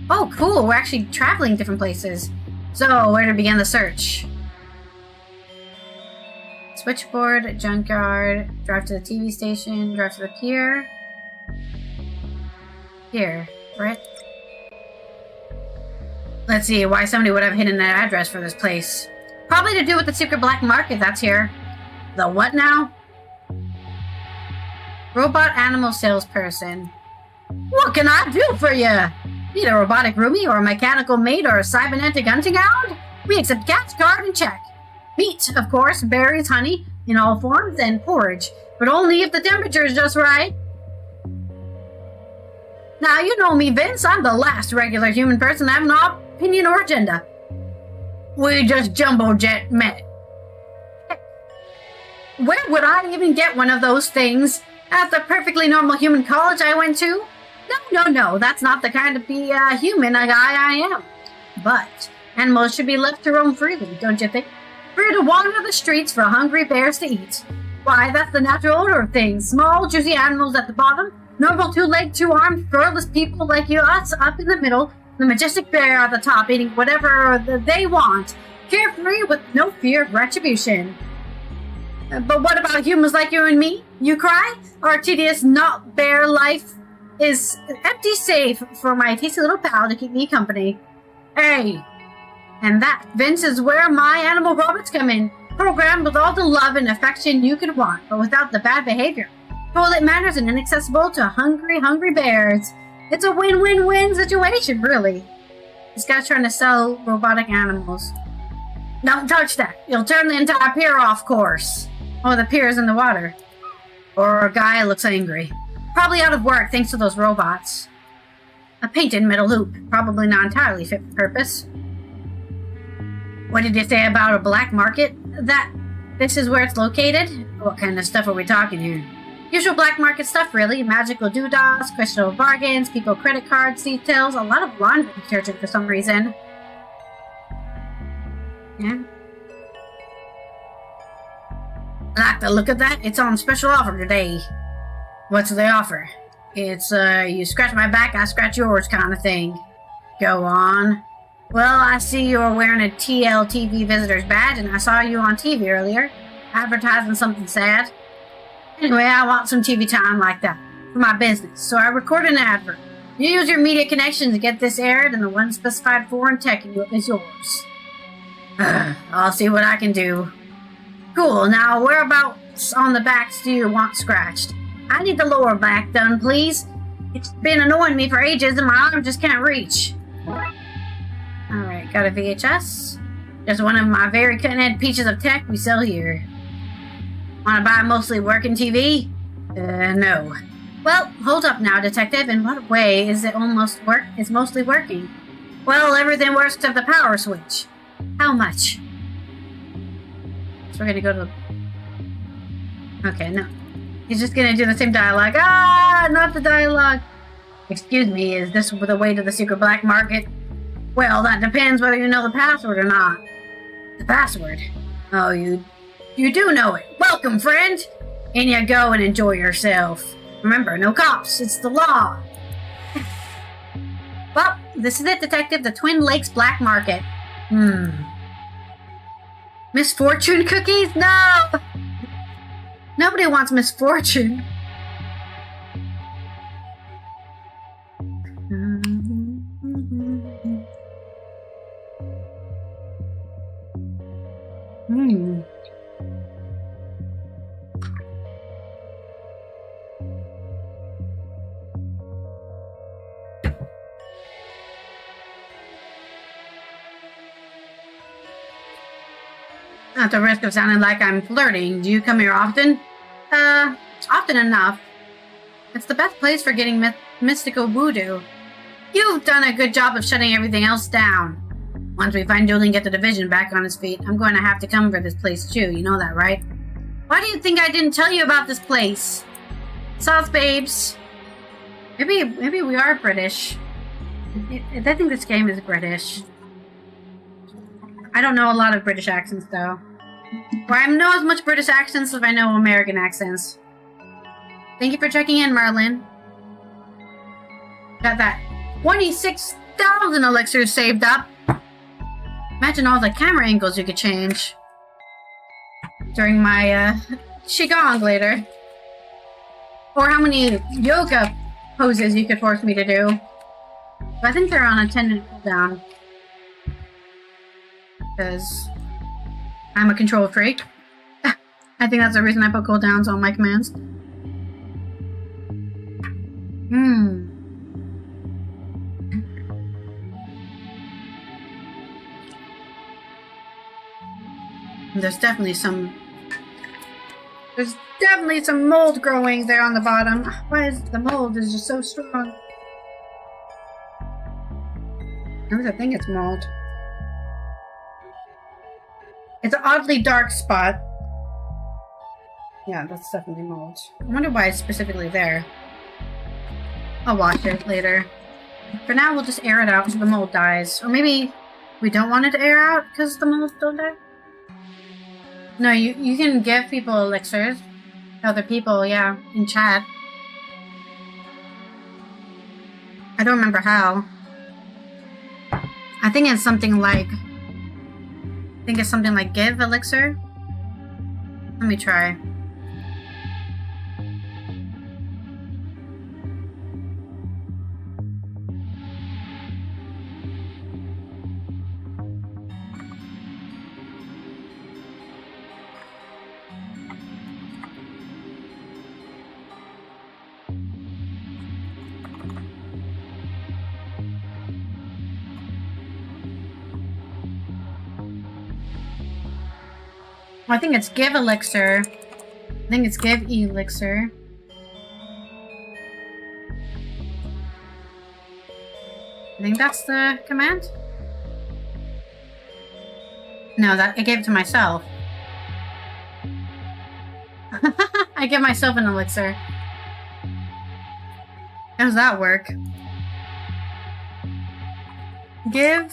Oh, cool. We're actually traveling different places. So, where to begin the search? Switchboard, junkyard, drive to the TV station, drive to the pier. Here, right? Let's see why somebody would have hidden that address for this place. Probably to do with the secret black market that's here. The what now? Robot animal salesperson. What can I do for you? Need a robotic roomie or a mechanical maid or a cybernetic hunting hound? We accept cats, card, and check. Meat, of course, berries, honey, in all forms, and porridge. But only if the temperature is just right. Now, you know me, Vince. I'm the last regular human person to have an opinion or agenda. We just jumbo jet met. Where would I even get one of those things? At the perfectly normal human college I went to? No, that's not the kind of human guy I am. But animals should be left to roam freely, don't you think? Free to wander the streets for hungry bears to eat. Why, that's the natural order of things. Small, juicy animals at the bottom, normal two-legged, two-armed, furless people like you, us up in the middle, the majestic bear at the top eating whatever they want, carefree with no fear of retribution. But what about humans like you and me? You cry? Our tedious, not bear life is empty safe for my tasty little pal to keep me company. Hey! And that, Vince, is where my animal robots come in. Programmed with all the love and affection you could want, but without the bad behavior. Toilet manners and inaccessible to hungry bears. It's a win-win-win situation, really. This guy's trying to sell robotic animals. Don't touch that. You'll turn the entire pier off course. Oh, the pier's in the water. Or a guy looks angry. Probably out of work thanks to those robots. A painted metal hoop. Probably not entirely fit for purpose. What did you say about a black market? That this is where it's located? What kind of stuff are we talking here? Usual black market stuff, really. Magical doodahs, questionable bargains, people credit cards, details, a lot of laundry detergent for some reason. Yeah. I like the look of that. It's on special offer today. What's the offer? It's, you scratch my back, I scratch yours kind of thing. Go on. Well, I see you're wearing a TLTV visitor's badge, and I saw you on TV earlier, advertising something sad. Anyway, I want some TV time like that, for my business, so I recorded an advert. You use your media connections to get this aired, and the one specified foreign tech is yours. I'll see what I can do. Cool, now spots on the backs do you want scratched? I need the lower back done, please. It's been annoying me for ages and my arm just can't reach. Alright, got a VHS. Just one of my very cutting-edge pieces of tech we sell here. Want to buy a mostly working TV? No. Well, hold up now, detective. In what way is it it's mostly working? Well, everything works except the power switch. How much? So we're gonna go to the... Okay, no. He's just gonna do the same dialogue. Ah, not the dialogue. Excuse me, is this the way to the secret black market? Well, that depends whether you know the password or not. The password? Oh, you do know it. Welcome, friend. In you go and enjoy yourself. Remember, no cops. It's the law. Well, this is it, detective. The Twin Lakes Black Market. Misfortune cookies? No! Nobody wants misfortune. At the risk of sounding like I'm flirting, do you come here often? Often enough. It's the best place for getting mystical voodoo. You've done a good job of shutting everything else down. Once we find Julie and get the division back on his feet, I'm going to have to come for this place too, you know that, right? Why do you think I didn't tell you about this place? Sauce babes. Maybe we are British. I think this game is British. I don't know a lot of British accents, though. Well, I know as much British accents as I know American accents. Thank you for checking in, Merlin. Got that 26,000 elixirs saved up. Imagine all the camera angles you could change during my Qigong later. Or how many yoga poses you could force me to do. But I think they're on a 10-minute cooldown. Because I'm a control freak. I think that's the reason I put cooldowns on my commands. There's definitely some mold growing there on the bottom. Why is the mold is just so strong? I think it's mold. It's an oddly dark spot. Yeah, that's definitely mold. I wonder why it's specifically there. I'll watch it later. For now, we'll just air it out until the mold dies. Or maybe we don't want it to air out because the molds don't die? No, you can give people elixirs. Other people, yeah, in chat. I don't remember how. I think it's something like give elixir. Let me try. I think it's give elixir. I think it's give elixir. I think that's the command. No, I gave it to myself. I give myself an elixir. How does that work? Give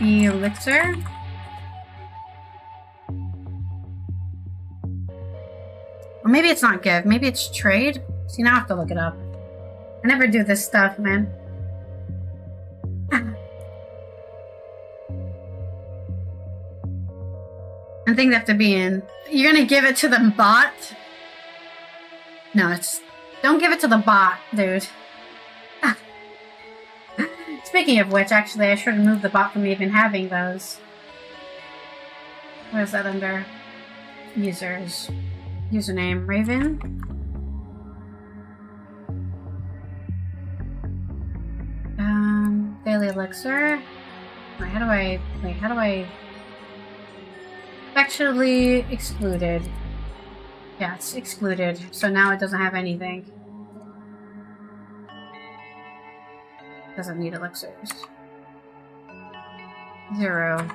elixir. Or maybe it's not give. Maybe it's trade. See, now I have to look it up. I never do this stuff, man. I think they have to be in. You're gonna give it to the bot? No, it's... Don't give it to the bot, dude. Speaking of which, actually, I should remove the bot from even having those. What is that under? users. Username Raven. Daily elixir. Wait, how do I effectually excluded? Yeah, it's excluded. So now it doesn't have anything. Doesn't need elixirs. 0.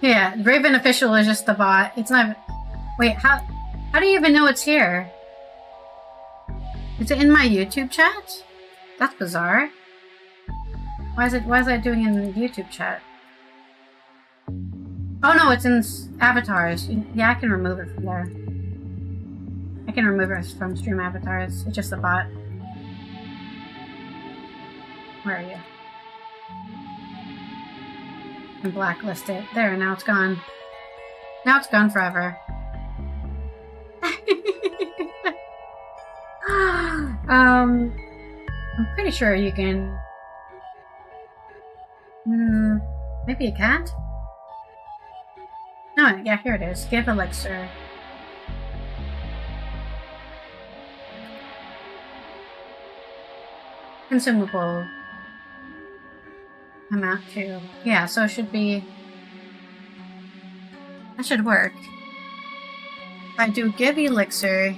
Yeah, Raven Official is just the bot. It's not... Wait, how do you even know it's here? Is it in my YouTube chat? That's bizarre. Why is that doing in the YouTube chat? Oh no, it's in avatars. Yeah, I can remove it from there. I can remove it from stream avatars. It's just a bot. Where are you? And blacklist it. There, now it's gone. Now it's gone forever. I'm pretty sure you can... maybe you can't? No, yeah, here it is. Give elixir. Consumable. Amount to... Yeah, so it should be... That should work. If I do give elixir...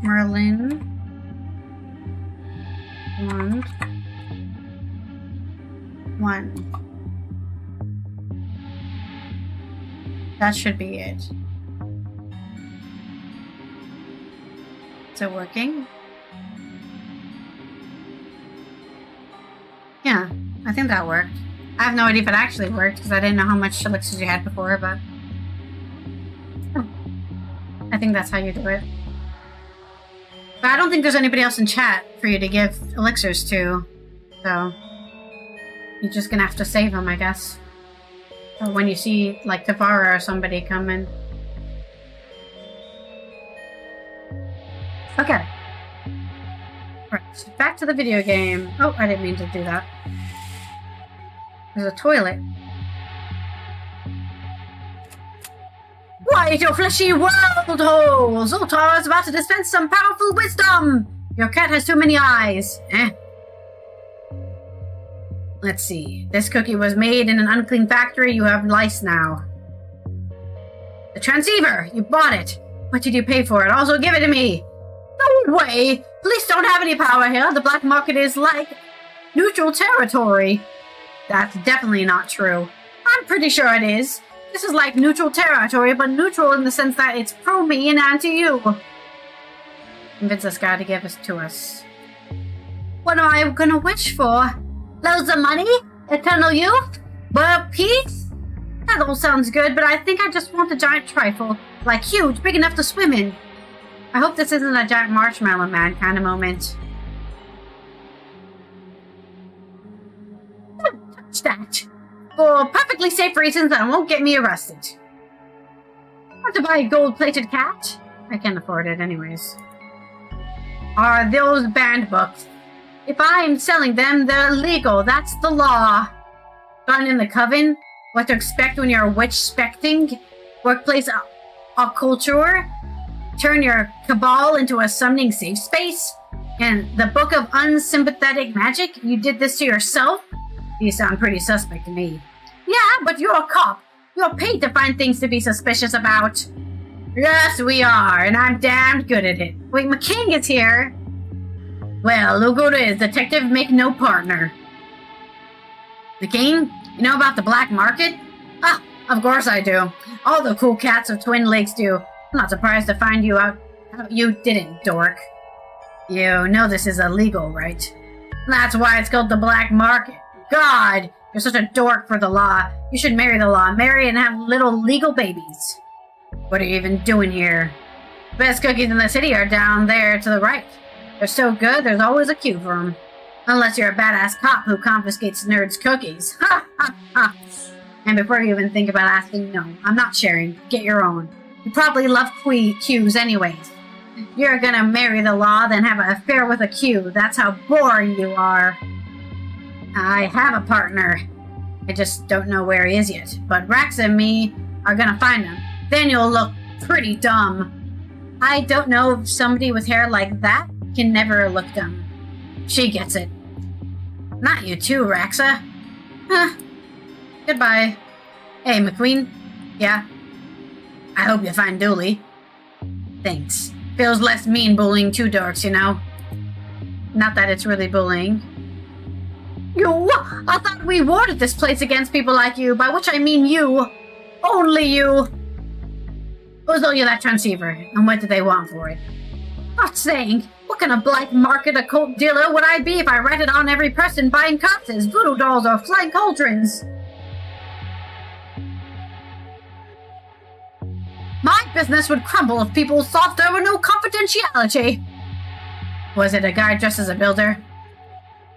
Merlin... One. That should be it. Is it working? Yeah, I think that worked. I have no idea if it actually worked because I didn't know how much elixirs you had before, but... I think that's how you do it. But I don't think there's anybody else in chat for you to give elixirs to, so... You're just gonna have to save them, I guess. Or when you see, like, Tavara or somebody come in. Okay. Right, so back to the video game. Oh, I didn't mean to do that. There's a toilet. Why, your fleshy world hole! Zoltar is about to dispense some powerful wisdom! Your cat has too many eyes. Let's see. This cookie was made in an unclean factory. You have lice now. The transceiver! You bought it! What did you pay for it? Also give it to me! No way! Police don't have any power here. The black market is like neutral territory. That's definitely not true. I'm pretty sure it is. This is like neutral territory, but neutral in the sense that it's pro me and anti-you. Convince this guy to give it to us. What am I gonna wish for? Loads of money? Eternal youth? World peace? That all sounds good, but I think I just want a giant trifle. Like huge, big enough to swim in. I hope this isn't a giant marshmallow man kind of moment. Don't touch that. For perfectly safe reasons that won't get me arrested. Want to buy a gold-plated cat? I can't afford it anyways. Are those banned books? If I'm selling them, they're illegal. That's the law. Gun in the coven? What to expect when you're a witch-specting? Workplace occulture? Turn your cabal into a summoning safe space? And the Book of Unsympathetic Magic? You did this to yourself? You sound pretty suspect to me. Yeah, but you're a cop. You're paid to find things to be suspicious about. Yes, we are, and I'm damned good at it. Wait, McKing is here. Well, who good is detective make no partner. McKing, you know about the black market? Ah, of course I do. All the cool cats of Twin Lakes do. I'm not surprised to find you out. You didn't, dork. You know this is illegal, right? That's why it's called the black market. God, you're such a dork for the law. You should marry the law, marry and have little legal babies. What are you even doing here? The best cookies in the city are down there to the right. They're so good, there's always a queue for them. Unless you're a badass cop who confiscates nerds' cookies. Ha ha ha! And before you even think about asking, no, I'm not sharing. Get your own. You probably love Qs anyways. You're gonna marry the law, then have an affair with a Q. That's how boring you are. I have a partner. I just don't know where he is yet. But Rax and me are gonna find him. Then you'll look pretty dumb. I don't know if somebody with hair like that can never look dumb. She gets it. Not you too, Raxa. Huh. Goodbye. Hey, McQueen. Yeah? I hope you find Dooley. Thanks. Feels less mean bullying two dorks, you know? Not that it's really bullying. You! I thought we warded this place against people like you, by which I mean you. Only you. Who sold you that transceiver, and what did they want for it? Not saying. What kind of black market occult dealer would I be if I ratted on every person buying corpses, voodoo dolls, or flying cauldrons? My business would crumble if people thought there were no confidentiality. Was it a guy dressed as a builder?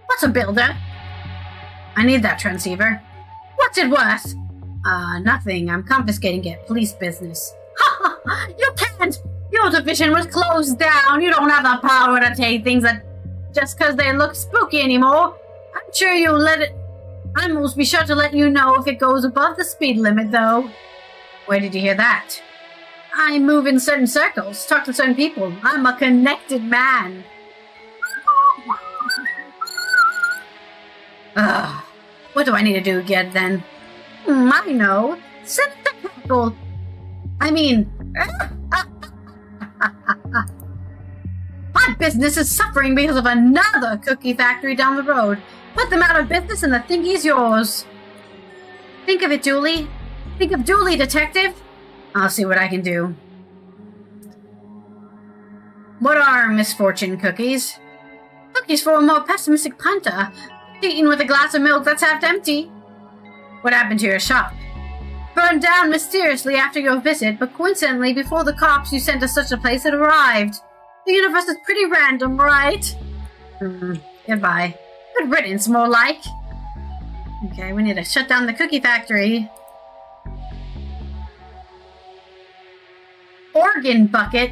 What's a builder? I need that transceiver. What's it worth? Nothing. I'm confiscating it. Police business. Ha ha! You can't! Your division was closed down. You don't have the power to take things that just because they look spooky anymore. I'm sure you'll let it... I must be sure to let you know if it goes above the speed limit, though. Where did you hear that? I move in certain circles, talk to certain people. I'm a connected man. Ugh. What do I need to do again, then? I know. Set the cackle. I mean... My business is suffering because of another cookie factory down the road. Put them out of business and the thingy's yours. Think of it, Dooley. Think of Dooley, detective. I'll see what I can do. What are misfortune cookies? Cookies for a more pessimistic punter. Eaten with a glass of milk that's half empty. What happened to your shop? Burned down mysteriously after your visit, but coincidentally before the cops you sent to such a place had arrived. The universe is pretty random, right? Goodbye. Good riddance, more like. Okay, we need to shut down the cookie factory. Organ bucket.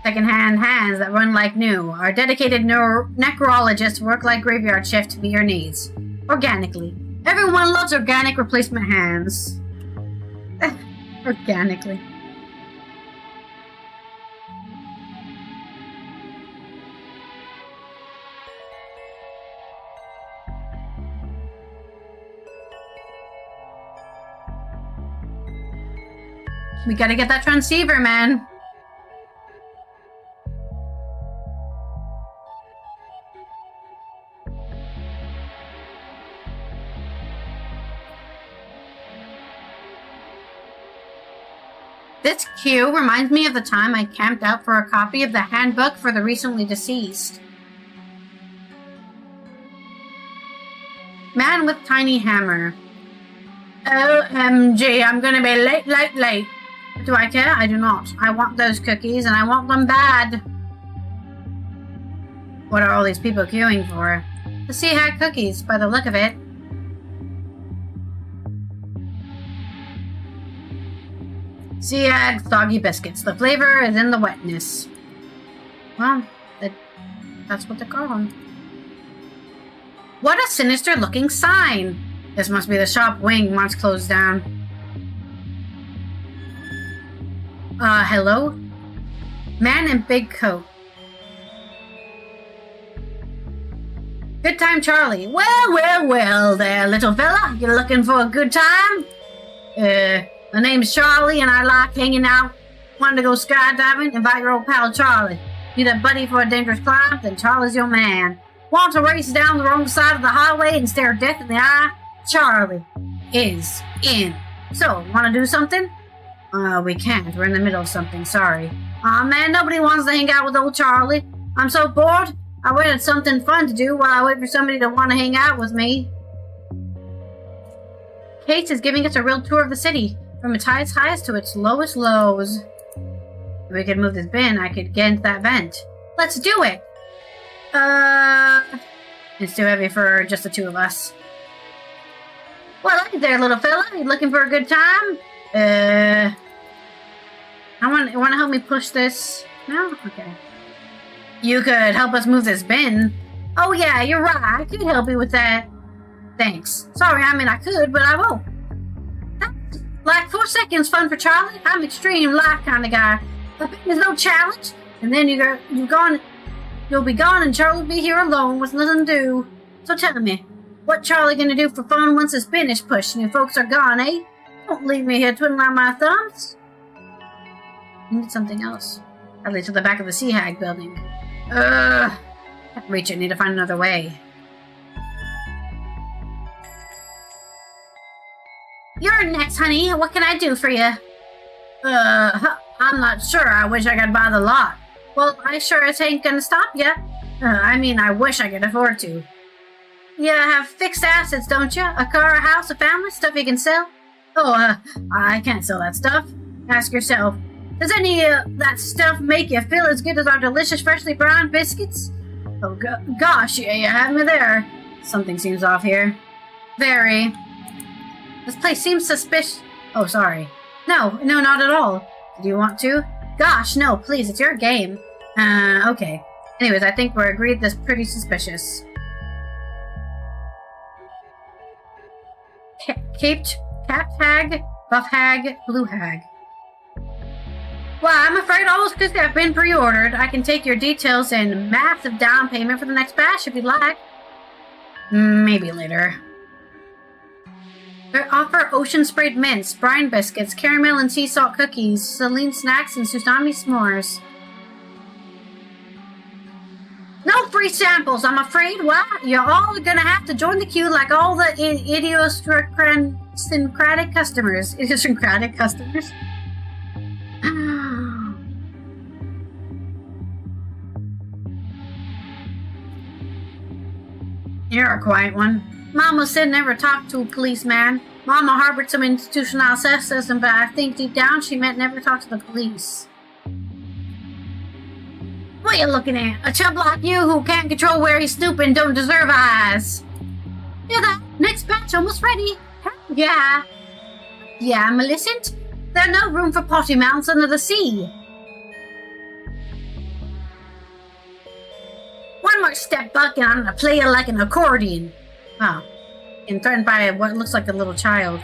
Second-hand hands that run like new. Our dedicated necrologists work like graveyard shift to meet your needs. Organically. Everyone loves organic replacement hands. Organically. We gotta get that transceiver, man. This cue reminds me of the time I camped out for a copy of the handbook for the recently deceased. Man with tiny hammer. OMG, I'm gonna be late. Do I care? I do not. I want those cookies, and I want them bad. What are all these people queuing for? The Sea Hat cookies, by the look of it. Sea Hat soggy biscuits. The flavor is in the wetness. Well, that's what they call them. What a sinister-looking sign! This must be the shop wing once closed down. Hello? Man in big coat. Good time, Charlie. Well there, little fella. You looking for a good time? My name's Charlie, and I like hanging out. Want to go skydiving? Invite your old pal Charlie. Need a buddy for a dangerous climb? Then Charlie's your man. Want to race down the wrong side of the highway and stare death in the eye? Charlie is in. So, want to do something? We can't. We're in the middle of something. Sorry. Aw, man, nobody wants to hang out with old Charlie. I'm so bored. I waited something fun to do while I wait for somebody to want to hang out with me. Kate is giving us a real tour of the city, from its highest highs to its lowest lows. If we could move this bin, I could get into that vent. Let's do it! It's too heavy for just the two of us. Well, hey there, little fella. You looking for a good time? You want to help me push this? No? Okay. You could help us move this bin. Oh, yeah, you're right. I could help you with that. Thanks. Sorry, I mean, I could, but I won't. That's like 4 seconds fun for Charlie. I'm extreme life kind of guy. There's no challenge. And then you'll be gone and Charlie will be here alone with nothing to do. So tell me, what Charlie gonna do for fun once this bin is pushed and you folks are gone, eh? Don't leave me here twiddling my thumbs. I need something else. That leads to the back of the Sea Hag building. Can't reach it. Need to find another way. You're next, honey. What can I do for you? I'm not sure. I wish I could buy the lot. Well, I sure as ain't gonna stop you. I mean, I wish I could afford to. You have fixed assets, don't you? A car, a house, a family, stuff you can sell? Oh, I can't sell that stuff. Ask yourself. Does any of that stuff make you feel as good as our delicious freshly browned biscuits? Oh, gosh, you have me there. Something seems off here. Very. This place seems suspicious. Oh, sorry. No, not at all. Do you want to? Gosh, no, please, it's your game. Okay. Anyways, I think we're agreed that's pretty suspicious. Caped hag, buff hag, blue hag. Well, I'm afraid all those goods have been pre-ordered. I can take your details and massive down payment for the next batch if you'd like. Maybe later. They offer ocean-sprayed mints, brine biscuits, caramel and sea salt cookies, saline snacks, and tsunami s'mores. No free samples, I'm afraid. Well, you're all gonna have to join the queue like all the idiosyncratic customers. Idiosyncratic customers? You're a quiet one. Mama said never talk to a policeman. Mama harbored some institutional sexism, but I think deep down she meant never talk to the police. What are you looking at? A chub like you who can't control where he's snooping don't deserve eyes. Yeah, that next batch almost ready. Yeah. Yeah, Millicent? There's no room for potty mounts under the sea. One more step back and I'm gonna play you like an accordion. Oh. And threatened by what looks like a little child.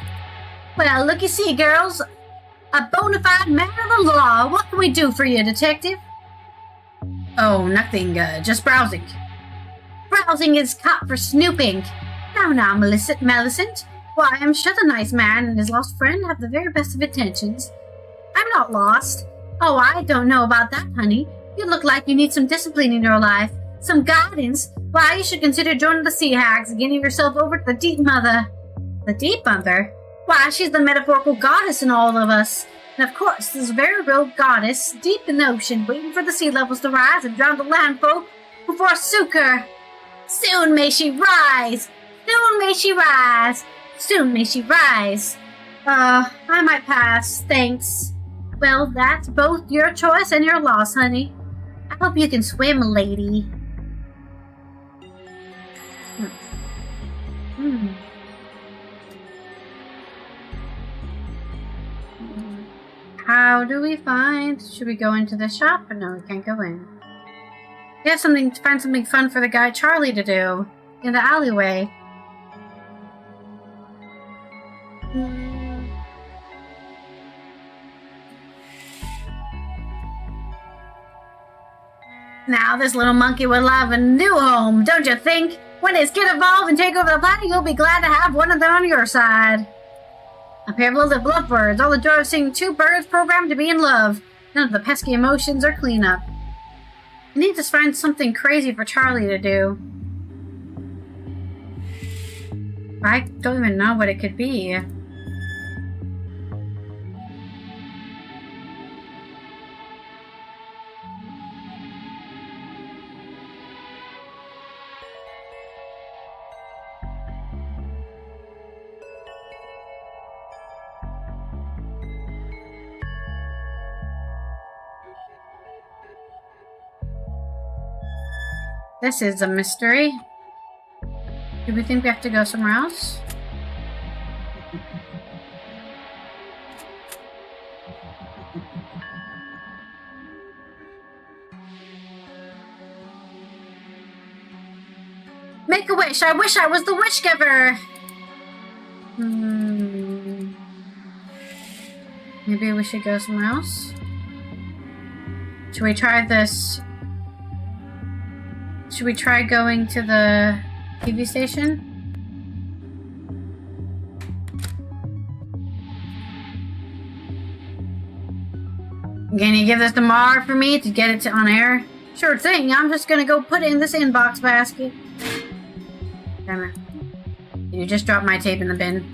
Well, look you see, girls. A bona fide matter of the law. What can we do for you, detective? Oh, nothing. Just browsing. Browsing is caught for snooping. Now, Millicent. Why, I'm sure the nice man and his lost friend have the very best of intentions. I'm not lost. Oh, I don't know about that, honey. You look like you need some discipline in your life. Some guidance. Why, you should consider joining the Sea Hags and getting yourself over to the Deep Mother. The Deep Mother? Why, she's the metaphorical goddess in all of us. And of course, this very real goddess, deep in the ocean, waiting for the sea levels to rise and drown the landfolk before succor. Soon may she rise! Soon may she rise! Soon may she rise. I might pass, thanks. Well, that's both your choice and your loss, honey. I hope you can swim, lady. How do we find? Should we go into the shop? Or no, we can't go in. We have something to find something fun for the guy Charlie to do in the alleyway. Now this little monkey would love a new home, don't you think? When his kid evolve and take over the planet, you'll be glad to have one of them on your side. A pair of little lovebirds, all the joy of seeing two birds programmed to be in love. None of the pesky emotions or cleanup. I need to find something crazy for Charlie to do. I don't even know what it could be. This is a mystery. Do we think we have to go somewhere else? Make a wish. I wish I was the wish giver. Maybe we should go somewhere else. Should we try this? Should we try going to the TV station? Can you give this to Mar for me to get it on air? Sure thing. I'm just gonna go put it in this inbox basket. Damn it. You just dropped my tape in the bin.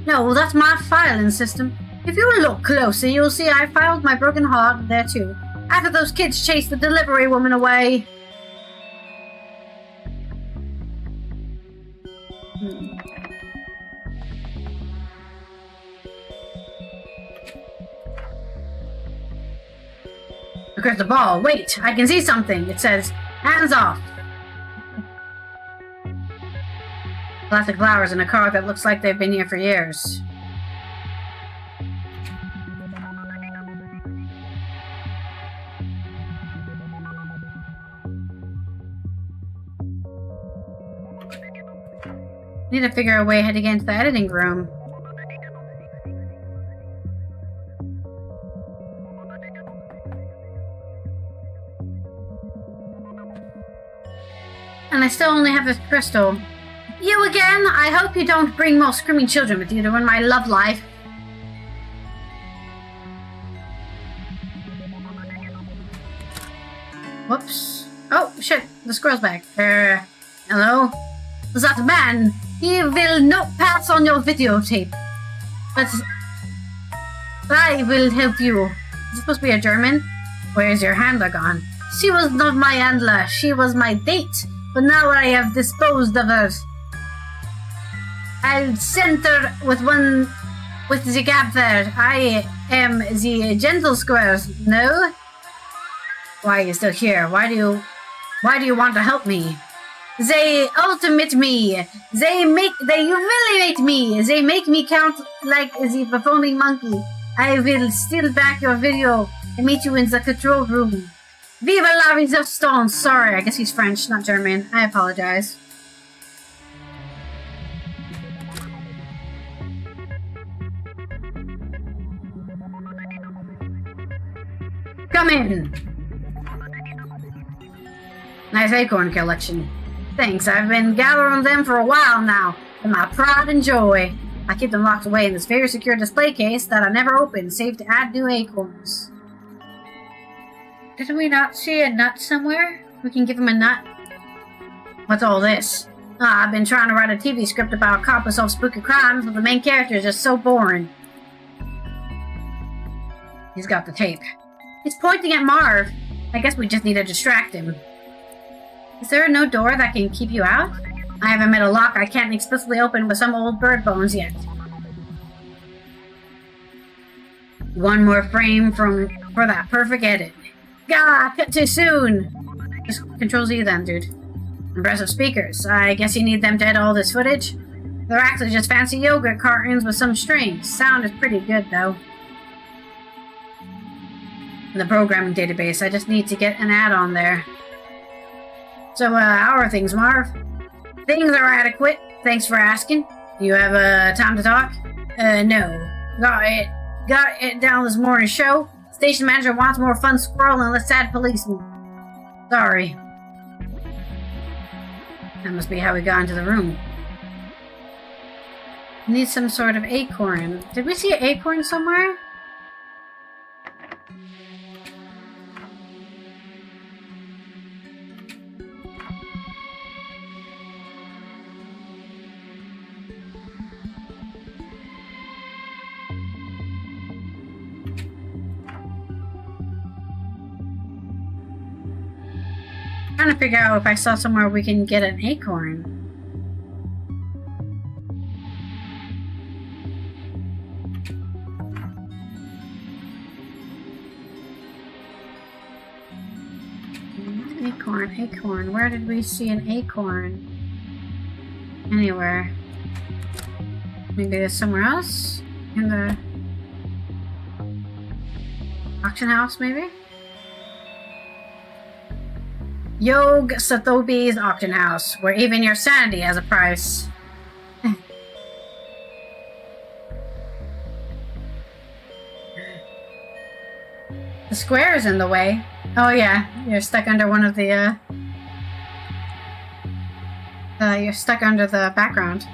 No, that's my filing system. If you look closer, you'll see I filed my broken heart there too. After those kids chased the delivery woman away. Across the ball. Wait, I can see something. It says, hands off. Plastic flowers in a car that looks like they've been here for years. Need to figure a way how to get into the editing room. And I still only have this crystal. You again? I hope you don't bring more screaming children with you to ruin my love life. Whoops. Oh, shit. The squirrel's back. Hello? That man, he will not pass on your videotape. But I will help you. Is this supposed to be a German? Where's your handler gone? She was not my handler. She was my date. But now I have disposed of her. I'll send her with the gap there. I am the gentle square. No? Why are you still here? Why do you want to help me? They ultimate me. They humiliate me. They make me count like the performing monkey. I will steal back your video and meet you in the control room. Vive la resistance! Sorry, I guess he's French, not German. I apologize. Come in! Nice acorn collection. Thanks, I've been gathering them for a while now, and my pride and joy. I keep them locked away in this very secure display case that I never open, save to add new acorns. Did we not see a nut somewhere? We can give him a nut. What's all this? I've been trying to write a TV script about a cop who solves spooky crimes, but the main character is just so boring. He's got the tape. He's pointing at Marv. I guess we just need to distract him. Is there no door that can keep you out? I haven't met a lock I can't explicitly open with some old bird bones yet. One more frame for that perfect edit. Gah, cut too soon! Just Control Z then, dude. Impressive speakers. I guess you need them to edit all this footage? They're actually just fancy yogurt cartons with some strings. Sound is pretty good, though. In the programming database, I just need to get an ad on there. So, how are things, Marv? Things are adequate. Thanks for asking. You have, time to talk? No. Got it down this morning's show. Station manager wants more fun squirrel and less sad policeman. Sorry. That must be how we got into the room. Need some sort of acorn. Did we see an acorn somewhere? Trying to figure out if I saw somewhere we can get an acorn. Acorn. Where did we see an acorn? Anywhere. Maybe there's somewhere else? In the auction house, maybe? Gw2 auction house, where even your sanity has a price. The square is in the way. Oh yeah, you're stuck under one of the, you're stuck under the background.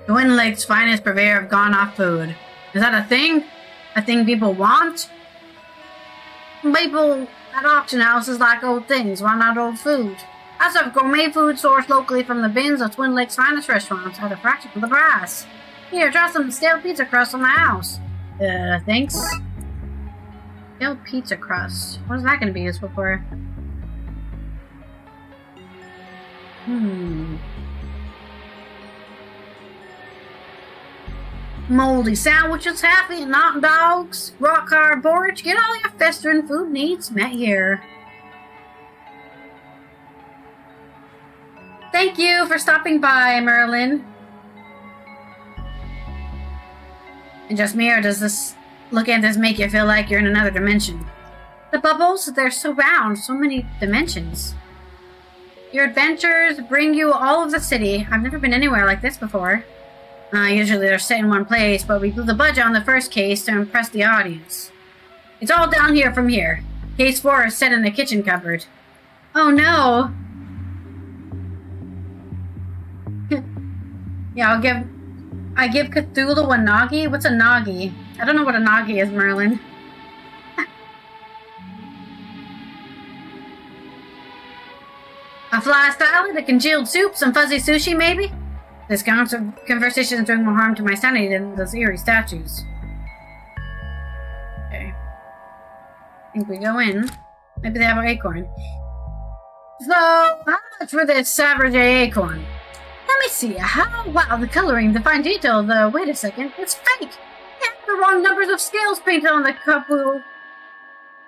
Twin Lake's finest purveyor of gone-off food. Is that a thing? A thing people want? People at auction houses like old things. Why not old food? I serve gourmet food sourced locally from the bins of Twin Lake's finest restaurants at a fraction of the price. Here, try some stale pizza crust on the house. Thanks. Stale pizza crust. What is that going to be useful for? Moldy sandwiches, half-eaten hot dogs, rock-hard porridge. Get all your festering food needs met here. Thank you for stopping by, Merlin. And just me, or does this look at this make you feel like you're in another dimension? The bubbles, they're so round, so many dimensions. Your adventures bring you all of the city. I've never been anywhere like this before. Usually they're set in one place, but we blew the budget on the first case to impress the audience. It's all down here from here. Case 4 is set in the kitchen cupboard. Oh no! Yeah, I give Cthulhu a Nagi? What's a Nagi? I don't know what a Nagi is, Merlin. A fly salad, a congealed soup, some fuzzy sushi, maybe? This conversation is doing more harm to my sanity than those eerie statues. Okay. I think we go in. Maybe they have an acorn. So, how much for this average acorn? Let me see. How? Wow, the coloring, the fine detail, wait a second. It's fake! They have the wrong numbers of scales painted on the cup.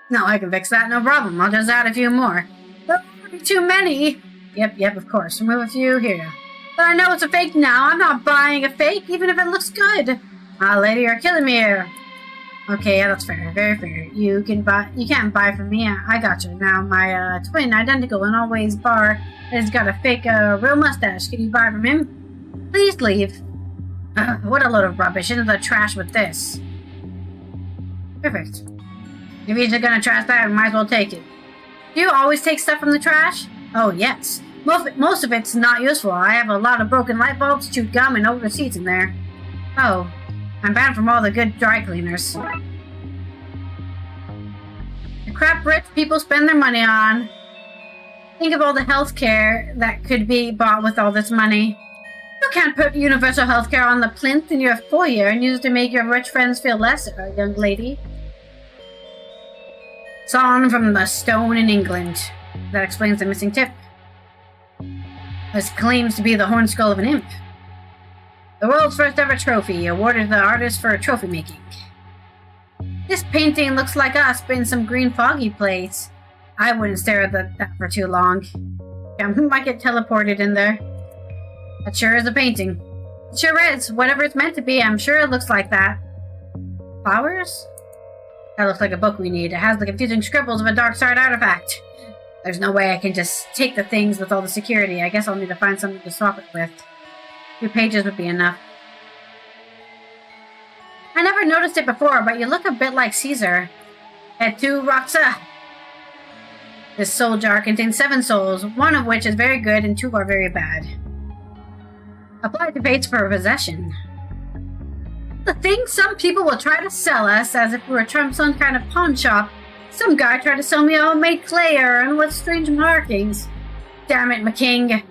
No, I can fix that, no problem. I'll just add a few more. But there will be too many. Yep, of course. Remove a few here. But I know it's a fake now. I'm not buying a fake, even if it looks good. Lady, you're killing me here. Okay, yeah, that's fair. Very fair. You can't buy from me. I got you. Now, my twin, identical in all ways, bar has got a fake, real mustache. Can you buy from him? Please leave. What a load of rubbish. Into the trash with this. Perfect. If you're just gonna trash that, we might as well take it. Do you always take stuff from the trash? Oh, yes. Most of it's not useful. I have a lot of broken light bulbs, chewed gum, and old receipts in there. Oh, I'm banned from all the good dry cleaners. The crap rich people spend their money on. Think of all the health care that could be bought with all this money. You can't put universal health care on the plinth in your foyer and use it to make your rich friends feel lesser, young lady. Song from the stone in England. That explains the missing tip. This claims to be the horn skull of an imp. The world's first ever trophy, awarded to the artist for trophy making. This painting looks like us, but in some green foggy place. I wouldn't stare at that for too long. I might get teleported in there. That sure is a painting. It sure is. Whatever it's meant to be, I'm sure it looks like that. Flowers? That looks like a book we need. It has the confusing scribbles of a Darkside artifact. There's no way I can just take the things with all the security. I guess I'll need to find something to swap it with. 2 pages would be enough. I never noticed it before, but you look a bit like Caesar. Gw2 Raids. This soul jar contains 7 souls, 1 of which is very good and 2 are very bad. Apply to fates for possession. The thing, some people will try to sell us as if we were from some kind of pawn shop. Some guy tried to sell me a homemade clay urn with strange markings. Damn it, McKing.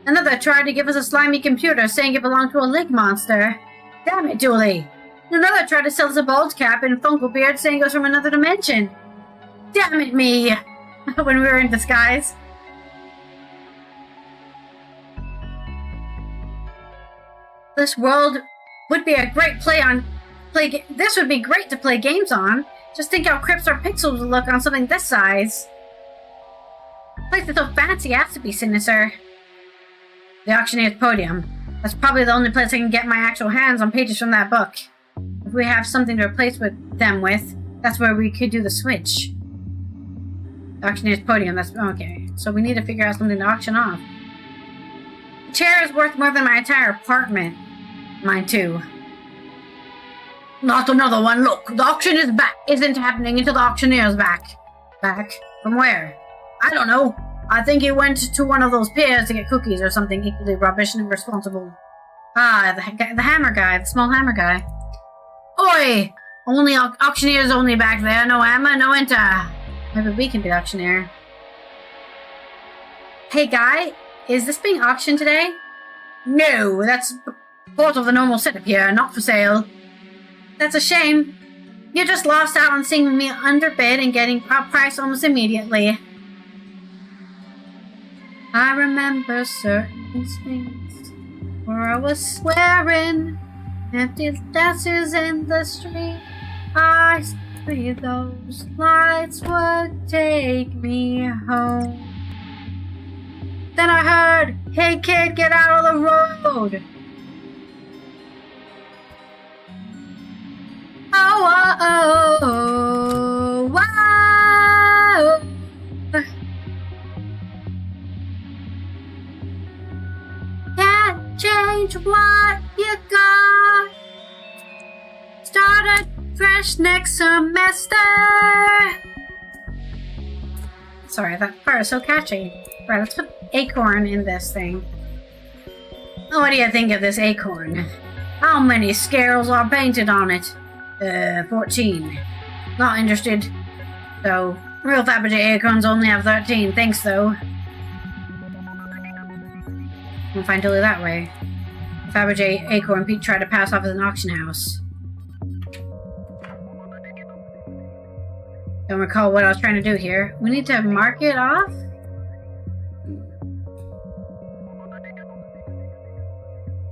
Another tried to give us a slimy computer saying it belonged to a lake monster. Damn it, Dooley. Another tried to sell us a bald cap and Fumble beard saying it was from another dimension. Damn it, me. When we were in disguise. This world would be a great this would be great to play games on. Just think how crisp our pixels would look on something this size. The place is so fancy, it has to be sinister. The Auctioneer's Podium. That's probably the only place I can get my actual hands on pages from that book. If we have something to replace them with, that's where we could do the switch. The Auctioneer's Podium, that's okay. So we need to figure out something to auction off. The chair is worth more than my entire apartment. Mine too. Not another one. Look, the auction is back. Isn't happening until the auctioneer's back. Back? From where? I don't know. I think he went to one of those piers to get cookies or something equally rubbish and irresponsible. Ah, the hammer guy, the small hammer guy. Oi! Only auctioneer's only back there. No hammer, no enter. Maybe we can be the auctioneer. Hey guy, is this being auctioned today? No, that's part of the normal setup here, not for sale. That's a shame. You just lost out on seeing me underbid and getting a price almost immediately. I remember certain things where I was swearing, empty dances in the street. I see those lights would take me home. Then I heard, hey kid, get out of the road. Oh, wow. Can't change what you got. Start fresh next semester. Sorry, that part is so catchy. Right, let's put acorn in this thing. What do you think of this acorn? How many scales are painted on it? 14. Not interested. So, real Fabergé acorns only have 13. Thanks, though. We'll find Dilly that way. Fabergé acorn Pete tried to pass off as an auction house. Don't recall what I was trying to do here. We need to mark it off?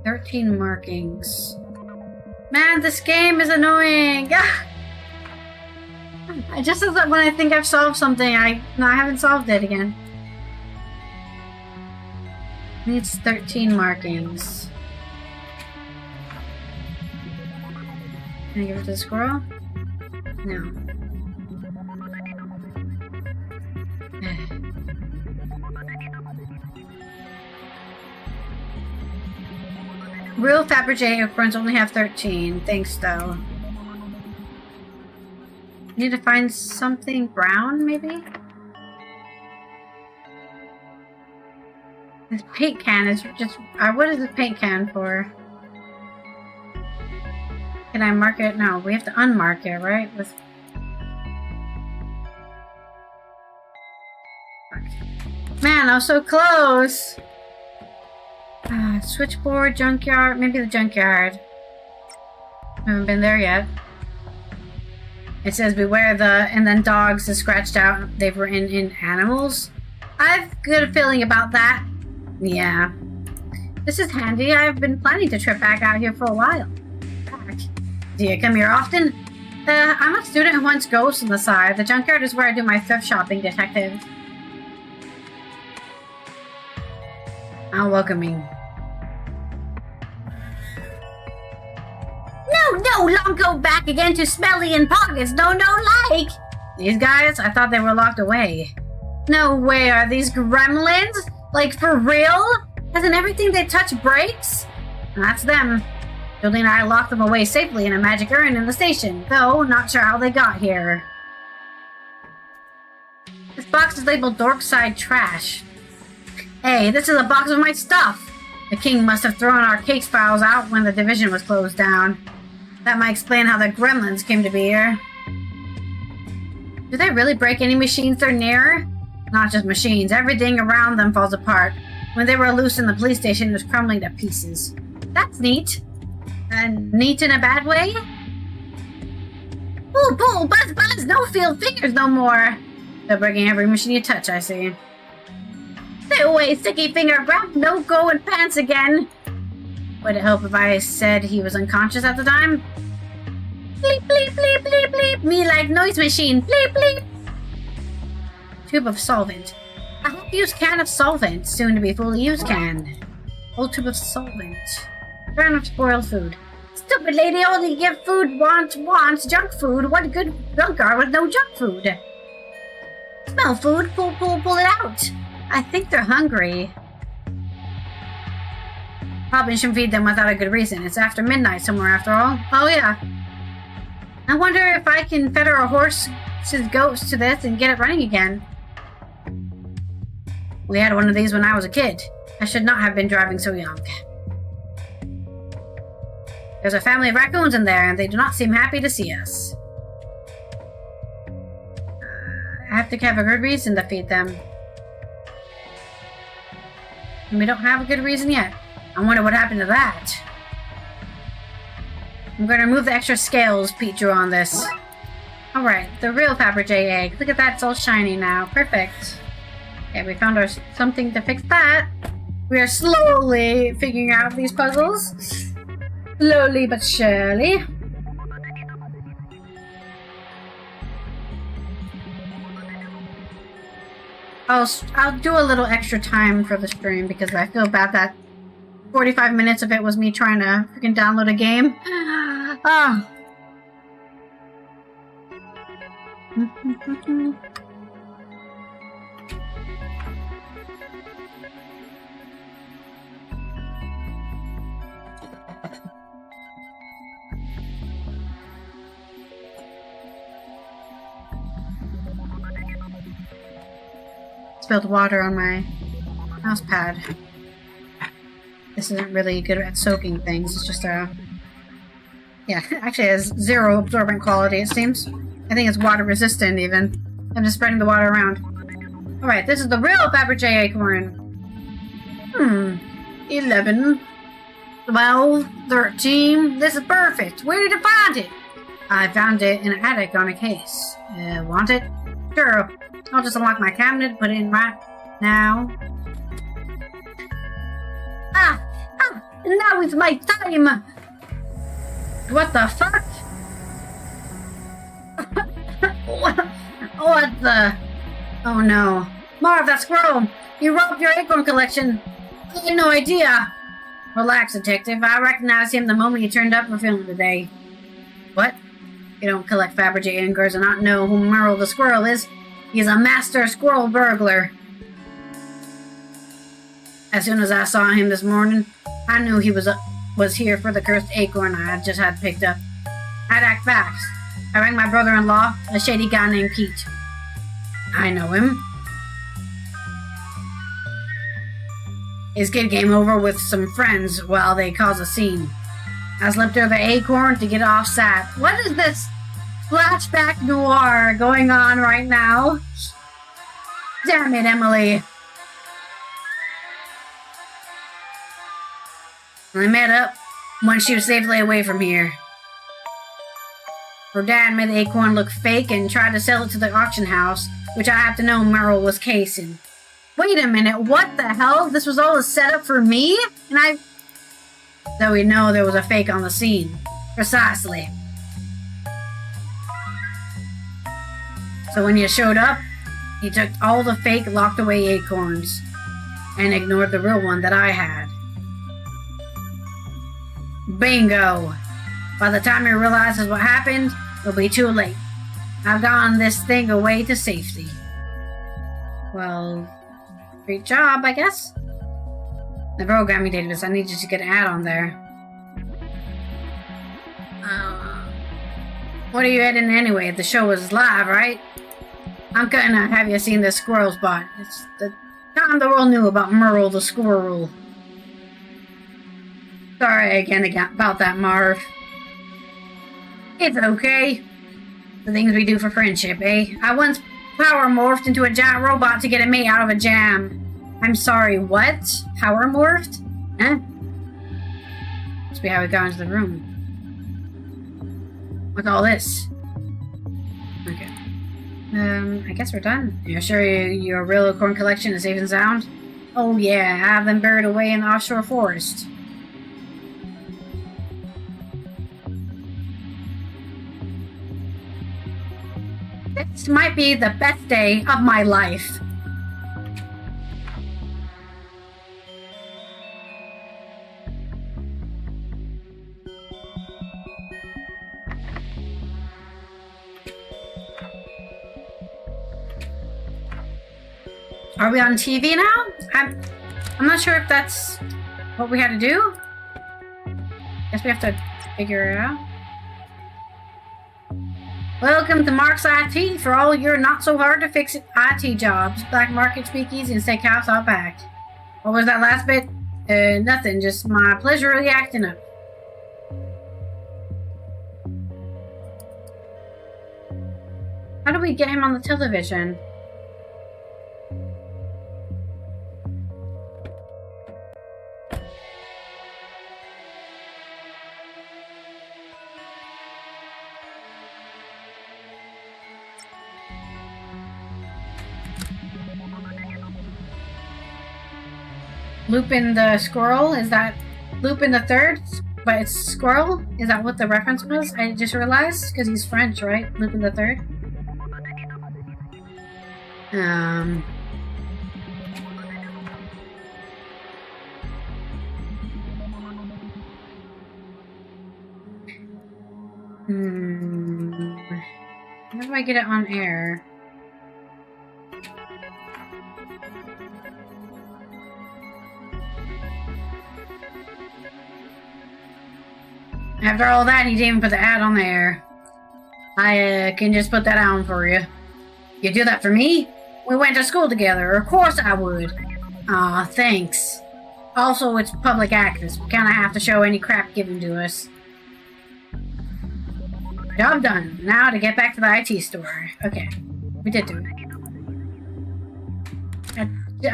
"13 markings. Man, this game is annoying! Just as when I think I've solved something, I haven't solved it again. Needs 13 markings. Can I give it to the squirrel? No. Real Fabergé acorns only have 13. Thanks, though. Need to find something brown, maybe? This paint can is just... what is this paint can for? Can I mark it? No, we have to unmark it, right? With... Man, I was so close! Switchboard, junkyard, maybe the junkyard. Haven't been there yet. It says beware the, and then dogs is scratched out. They were in animals. I've a good feeling about that. Yeah. This is handy. I've been planning to trip back out here for a while. Back. Do you come here often? I'm a student who wants ghosts on the side. The junkyard is where I do my thrift shopping, detective. How welcoming. No, long go back again to smelly and pockets. No, like. These guys, I thought they were locked away. No way, are these gremlins? Like, for real? Hasn't everything they touch breaks? That's them. Julie and I locked them away safely in a magic urn in the station, though not sure how they got here. This box is labeled Darkside Trash. Hey, this is a box of my stuff! The king must have thrown our case files out when the division was closed down. That might explain how the gremlins came to be here. Do they really break any machines they're near? Not just machines, everything around them falls apart. When they were loose in the police station, it was crumbling to pieces. That's neat. Neat in a bad way? Ooh, bull, buzz, no field fingers no more. They're breaking every machine you touch, I see. Stay away, sticky finger, grab no go in pants again. Would it help if I said he was unconscious at the time? Bleep, bleep, bleep, bleep, bleep. Me like noise machine. Bleep, bleep. Tube of solvent. A half-used can of solvent. Soon to be fully used can. Old tube of solvent. Burn of spoiled food. Stupid lady only give food wants junk food. What good drunkard with no junk food? Smell food. Pull it out. I think they're hungry. Probably shouldn't feed them without a good reason. It's after midnight somewhere after all. Oh yeah. I wonder if I can fetter a horse's ghost to this and get it running again. We had one of these when I was a kid. I should not have been driving so young. There's a family of raccoons in there, and they do not seem happy to see us. I have to have a good reason to feed them. And we don't have a good reason yet. I wonder what happened to that. I'm going to remove the extra scales Pete drew on this. Alright, the real Fabergé egg. Look at that, it's all shiny now. Perfect. Okay, we found something to fix that. We are slowly figuring out these puzzles. Slowly but surely. I'll do a little extra time for the stream because I feel bad that 45 minutes of it was me trying to freaking download a game. Ah. Spilled water on my mouse pad. This isn't really good at soaking things. It's just yeah, actually it has zero absorbent quality, it seems. I think it's water resistant even. I'm just spreading the water around. Alright, this is the real Fabergé acorn. 11, 12, 13. This is perfect. Where did you find it? I found it in an attic on a case. Want it? Sure. I'll just unlock my cabinet, put it in right now. Now is my time! What the fuck? What the? Oh no. Marv, that squirrel! You robbed your acorn collection! I had no idea! Relax, detective. I recognized him the moment he turned up for filming today. What? You don't collect Fabergé acorns and not know who Merle the squirrel is. He's a master squirrel burglar. As soon as I saw him this morning, I knew he was here for the cursed acorn I just had picked up. I'd act fast. I rang my brother-in-law, a shady guy named Pete. I know him. His kid came over with some friends while they caused a scene. I slipped her the acorn to get off sat. What is this flashback noir going on right now? Damn it, Emily. I met up when she was safely away from here. Her dad made the acorn look fake and tried to sell it to the auction house, which I have to know Merle was casing. Wait a minute, what the hell? This was all a setup for me? And though we know there was a fake on the scene. Precisely. So when you showed up, he took all the fake locked away acorns and ignored the real one that I had. Bingo! By the time he realizes what happened, it'll be too late. I've gotten this thing away to safety. Well, great job, I guess. The programming database, I need you to get an ad on there. What are you editing anyway? The show is live, right? I'm gonna have you seen this squirrel spot. It's the time the world knew about Merle the squirrel. Sorry again about that, Marv. It's okay. The things we do for friendship, eh? I once power morphed into a giant robot to get a mate out of a jam. I'm sorry, what? Power morphed? Huh? Must be how we got into the room. What's all this? Okay. I guess we're done. You're sure your real acorn collection is safe and sound? Oh yeah, I have them buried away in the offshore forest. This might be the best day of my life. Are we on TV now? I'm not sure if that's what we had to do. Guess we have to figure it out. Welcome to Mark's IT for all your not-so-hard-to-fix IT jobs. Black market speakeasy and steakhouse all packed. What was that last bit? Nothing. Just my pleasure reacting up. How do we get him on the television? Lupin the Squirrel? Is that Lupin the Third? But it's Squirrel? Is that what the reference was? I just realized? Because he's French, right? Lupin the Third? How do I get it on air? After all that, he didn't even put the ad on there. I can just put that on for you. You do that for me? We went to school together. Of course I would. Aw, thanks. Also, it's public access. We kinda have to show any crap given to us. Job done. Now to get back to the IT store. Okay. We did do it.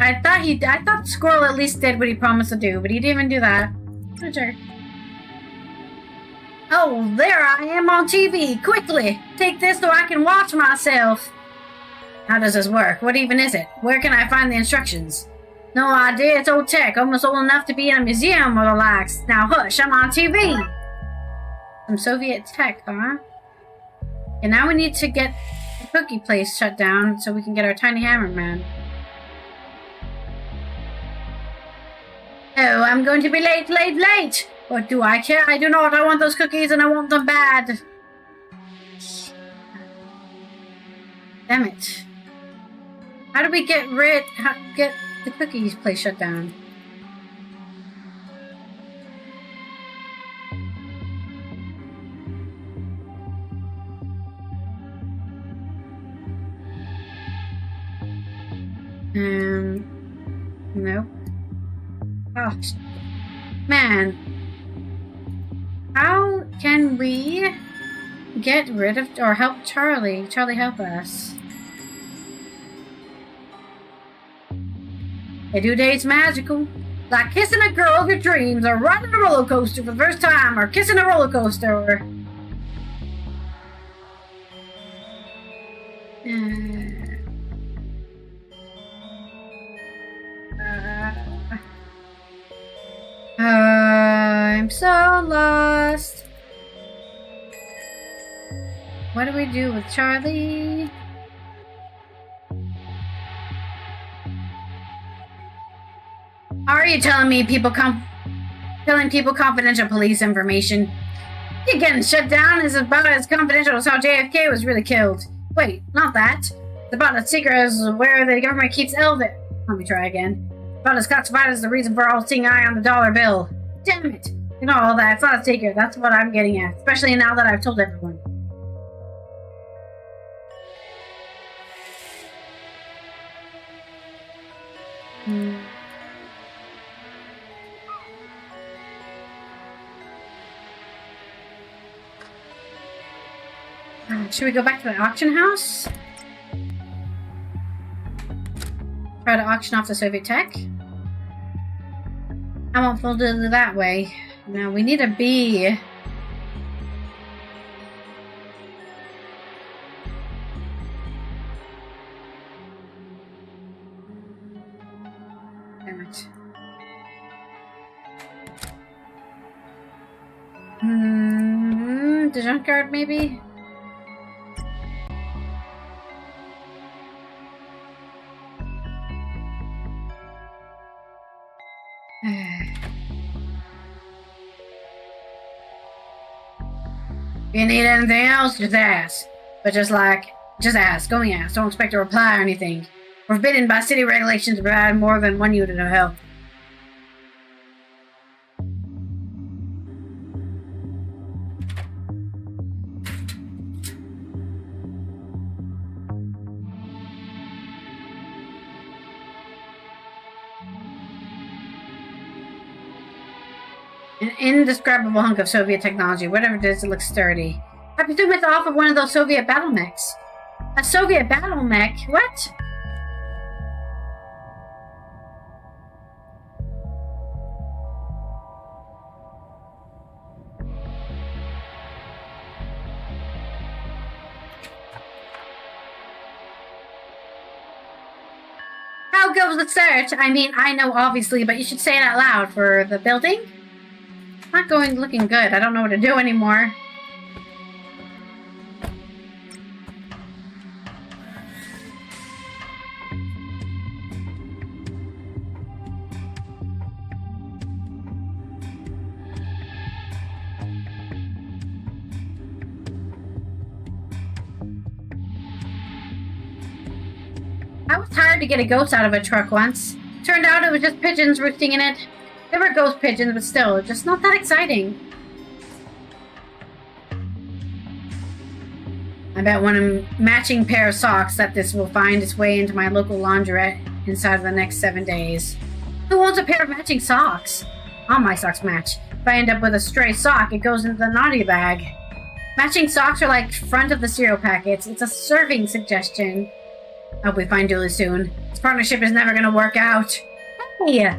I thought Squirrel at least did what he promised to do, but he didn't even do that. What a jerk. Oh, there I am on TV! Quickly! Take this so I can watch myself! How does this work? What even is it? Where can I find the instructions? No idea, it's old tech, almost old enough to be in a museum or the likes. Now hush, I'm on TV! Some Soviet tech, huh? And now we need to get the cookie place shut down so we can get our tiny hammer man. Oh, I'm going to be late, late, late! What do I care? I do not. I want those cookies and I want them bad. Damn it. How do we get the cookies place shut down? No. Oh, man. How can we get rid of or help Charlie? Charlie, help us. A due date's magical. Like kissing a girl of your dreams, or riding a roller coaster for the first time, or kissing a roller coaster, or... I'm so lost. What do we do with Charlie? Are you telling me telling people confidential police information? You getting shut down is about as confidential as how JFK was really killed. Wait, not that. It's about as secret as where the government keeps Elvis. Let me try again. About as classified as the reason for all seeing eye on the dollar bill. Damn it! You know all that. It's not a secret. That's what I'm getting at. Especially now that I've told everyone. Should we go back to the auction house? Try to auction off the Soviet tech? I won't fold it that way. Now we need a bee. Damn it. The junkyard maybe? If you need anything else, just ask. But just ask. Only ask. Don't expect a reply or anything. We're forbidden by city regulations to provide more than one unit of help. An indescribable hunk of Soviet technology. Whatever it is, it looks sturdy. I presume it's off of one of those Soviet battle mechs. A Soviet battle mech? What? How goes the search? I mean, I know obviously, but you should say it out loud. For the building? Not looking good. I don't know what to do anymore. I was hired to get a ghost out of a truck once. Turned out it was just pigeons roosting in it. There were ghost pigeons, but still, just not that exciting. I bet one matching pair of socks that this will find its way into my local laundrette inside of the next 7 days. Who wants a pair of matching socks? All my socks match. If I end up with a stray sock, it goes into the naughty bag. Matching socks are like front of the cereal packets. It's a serving suggestion. I'll be fine Julie soon. This partnership is never gonna work out. Hey!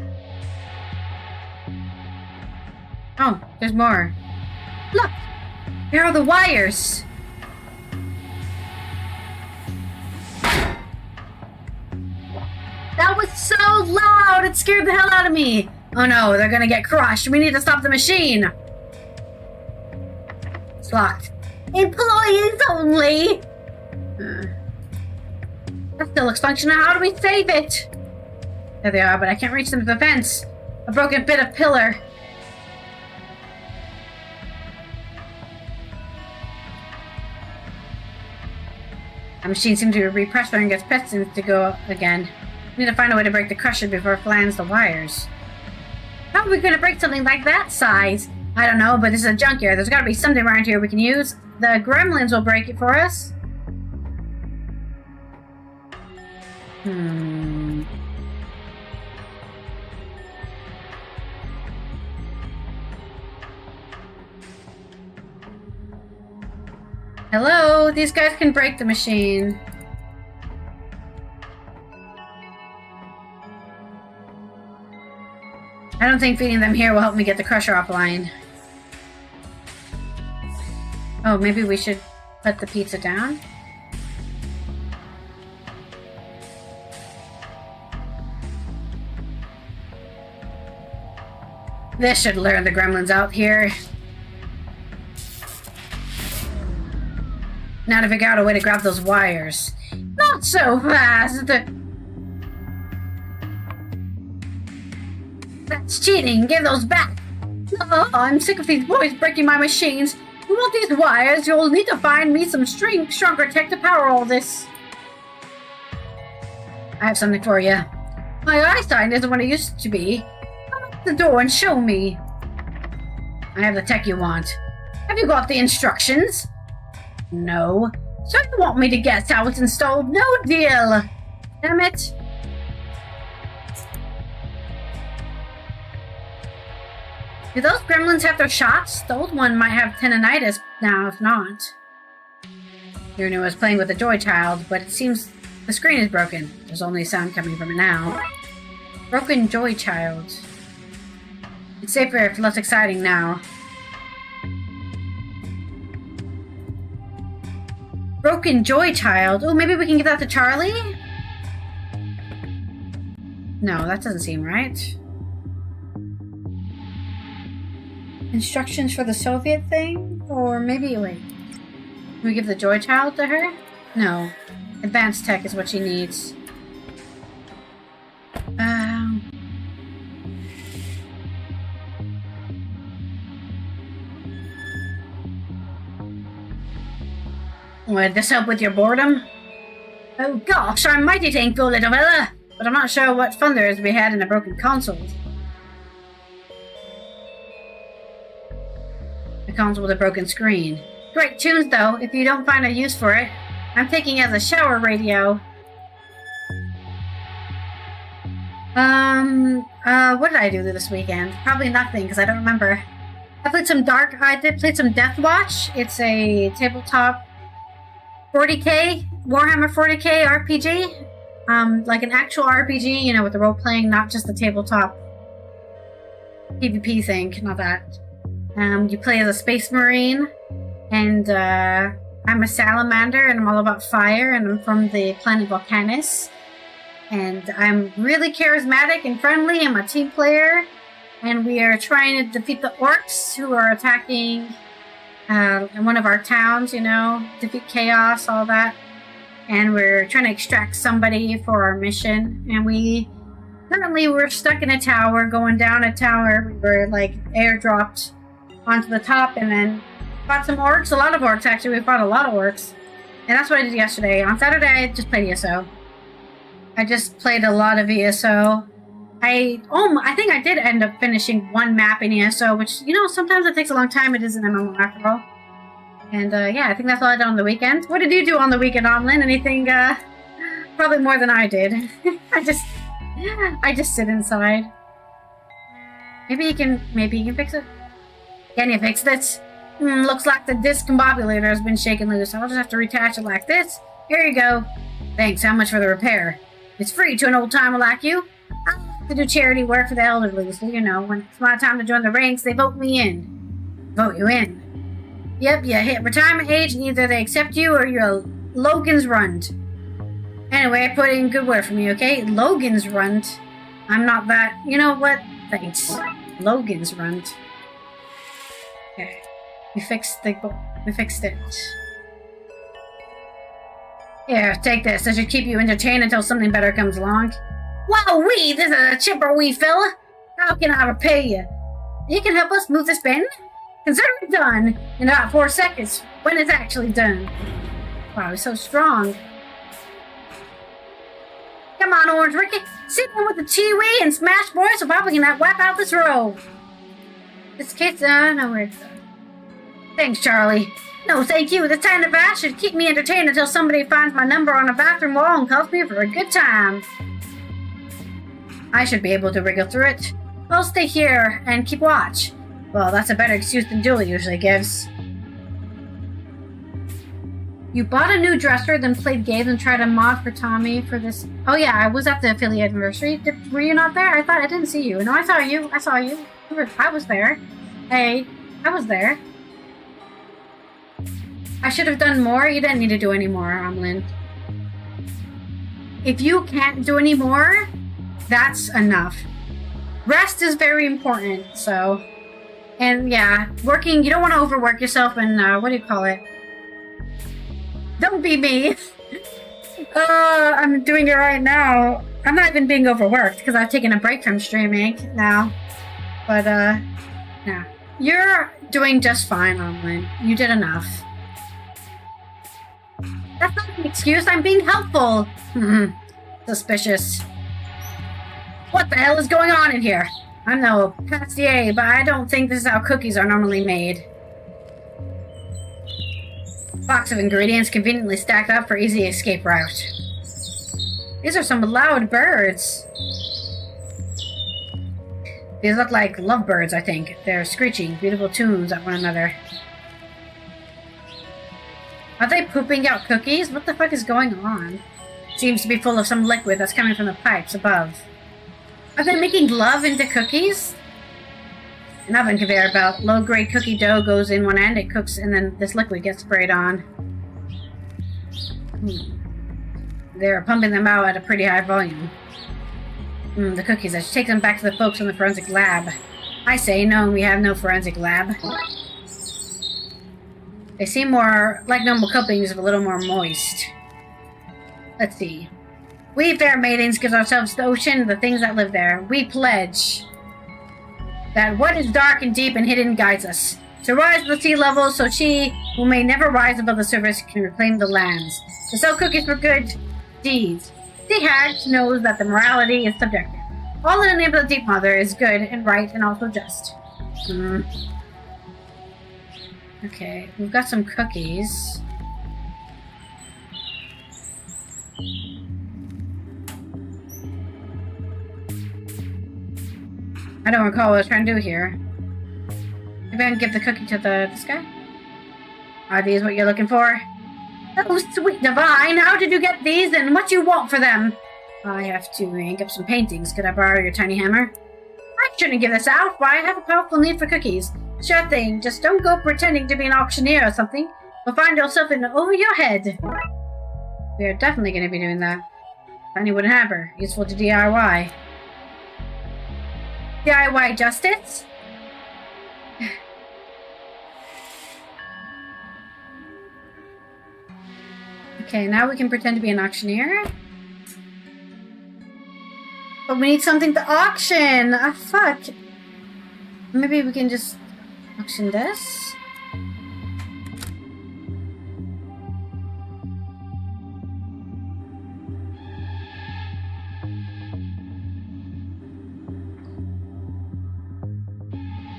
Oh, there's more. Look! Here are the wires! That was so loud! It scared the hell out of me! Oh no, they're gonna get crushed. We need to stop the machine! It's locked. Employees only! That still looks functional. How do we save it? There they are, but I can't reach them to the fence. A broken bit of pillar. The machine seems to be repressed and gets pistons to go again. We need to find a way to break the crusher before it flans the wires. How are we going to break something like that size? I don't know, but this is a junkyard. There's got to be something around here we can use. The gremlins will break it for us. Hello? These guys can break the machine. I don't think feeding them here will help me get the crusher offline. Oh, maybe we should put the pizza down? This should lure the gremlins out here. Now to figure out a way to grab those wires. Not so fast! That's cheating! Give those back! Oh, I'm sick of these boys breaking my machines. You want these wires? You'll need to find me some stronger tech to power all this. I have something for you. My eyesight isn't what it used to be. Come up the door and show me. I have the tech you want. Have you got the instructions? No. So you want me to guess how it's installed? No deal! Damn it. Do those gremlins have their shots? The old one might have tendonitis now, if not. You knew I was playing with a joy child, but it seems the screen is broken. There's only sound coming from it now. Broken joy child. It's safer if less exciting now. Broken joy child. Oh, maybe we can give that to Charlie? No, that doesn't seem right. Instructions for the Soviet thing? Or maybe, wait. Can we give the joy child to her? No. Advanced tech is what she needs. Would this help with your boredom? Oh gosh, I'm mighty thankful, little fella, but I'm not sure what fun there is to be had in a broken console. A console with a broken screen. Great tunes, though, if you don't find a use for it. I'm thinking as a shower radio. What did I do this weekend? Probably nothing, because I don't remember. I played some I did play some Death Watch. It's a tabletop 40k, Warhammer 40k RPG. Like an actual RPG, you know, with the role-playing, not just the tabletop PvP thing, not that. You play as a space marine, and I'm a salamander, and I'm all about fire, and I'm from the planet Volcanus. And I'm really charismatic and friendly. I'm a team player, and we are trying to defeat the orcs who are attacking in one of our towns, you know, defeat chaos, all that. And we're trying to extract somebody for our mission. And we're stuck in a tower, going down a tower. We were like airdropped onto the top, and then fought some orcs. A lot of orcs, actually. We fought a lot of orcs. And that's what I did yesterday. On Saturday, I just played ESO. I just played a lot of ESO. I think I did end up finishing one map in ESO, which, you know, sometimes it takes a long time. It is an MMO after all. And, yeah, I think that's all I did on the weekend. What did you do on the weekend, Omlin? Anything, probably more than I did. I just sit inside. Maybe you can fix it? Can you fix it? Looks like the discombobulator has been shaken loose. I'll just have to reattach it like this. Here you go. Thanks, how much for the repair? It's free to an old-timer like you. I like to do charity work for the elderly, so you know, when it's my time to join the ranks, they vote me in. Vote you in. Yep, you hit retirement age, and either they accept you or you're a Logan's Runt. Anyway, I put in good word for me, okay? Logan's Runt. I'm not that... You know what? Thanks. Logan's Runt. Okay. We fixed it. Here, take this. This should keep you entertained until something better comes along. Wow-wee! This is a chipper wee fella! How can I repay you? You can help us move this bin? Consider it done in about 4 seconds, when it's actually done. Wow, he's so strong. Come on, Orange Ricky. Sit in with the Chiwi and smash boys so Papa can wipe out this row. This kid's no, it's thanks, Charlie. No, thank you. This kind of ass should keep me entertained until somebody finds my number on a bathroom wall and calls me for a good time. I should be able to wriggle through it. I'll stay here and keep watch. Well, that's a better excuse than Julie usually gives. You bought a new dresser, then played games and tried a mod for Tommy for this. Oh yeah, I was at the affiliate anniversary. Were you not there? I didn't see you. No, I saw you. I was there. Hey, I was there. I should have done more. You didn't need to do any more, Omlin. If you can't do any more, that's enough. Rest is very important, so... And yeah, working, you don't want to overwork yourself and, what do you call it? Don't be me. I'm doing it right now. I'm not even being overworked because I've taken a break from streaming now. But, yeah. You're doing just fine, Omlin. You did enough. That's not an excuse. I'm being helpful. Suspicious. What the hell is going on in here? I'm no pastier, but I don't think this is how cookies are normally made. Box of ingredients conveniently stacked up for easy escape route. These are some loud birds. These look like lovebirds, I think. They're screeching beautiful tunes at one another. Are they pooping out cookies? What the fuck is going on? Seems to be full of some liquid that's coming from the pipes above. Are they making love into cookies? An oven conveyor belt. Low-grade cookie dough goes in one end, it cooks, and then this liquid gets sprayed on. They're pumping them out at a pretty high volume. The cookies. I should take them back to the folks in the forensic lab. I say, no, we have no forensic lab. They seem more like normal cuppings, but a little more moist. Let's see. We fair maidens give ourselves the ocean and the things that live there. We pledge that what is dark and deep and hidden guides us. To rise above sea level, so she, who may never rise above the surface, can reclaim the lands. To sell cookies for good deeds. Sea Hag knows that the morality is subjective. All in the name of the Deep Mother is good and right and also just. Okay, we've got some cookies. I don't recall what I was trying to do here. Maybe I can give the cookie to this guy? Are these what you're looking for? Oh, sweet divine! How did you get these and what do you want for them? I have to ink up some paintings. Could I borrow your tiny hammer? I shouldn't give this out, but I have a powerful need for cookies. Sure thing, just don't go pretending to be an auctioneer or something. You'll find yourself in over your head. We are definitely going to be doing that. Tiny wooden hammer, useful to DIY. DIY justice? Okay, now we can pretend to be an auctioneer. But we need something to auction! Ah, fuck. Maybe we can just auction this?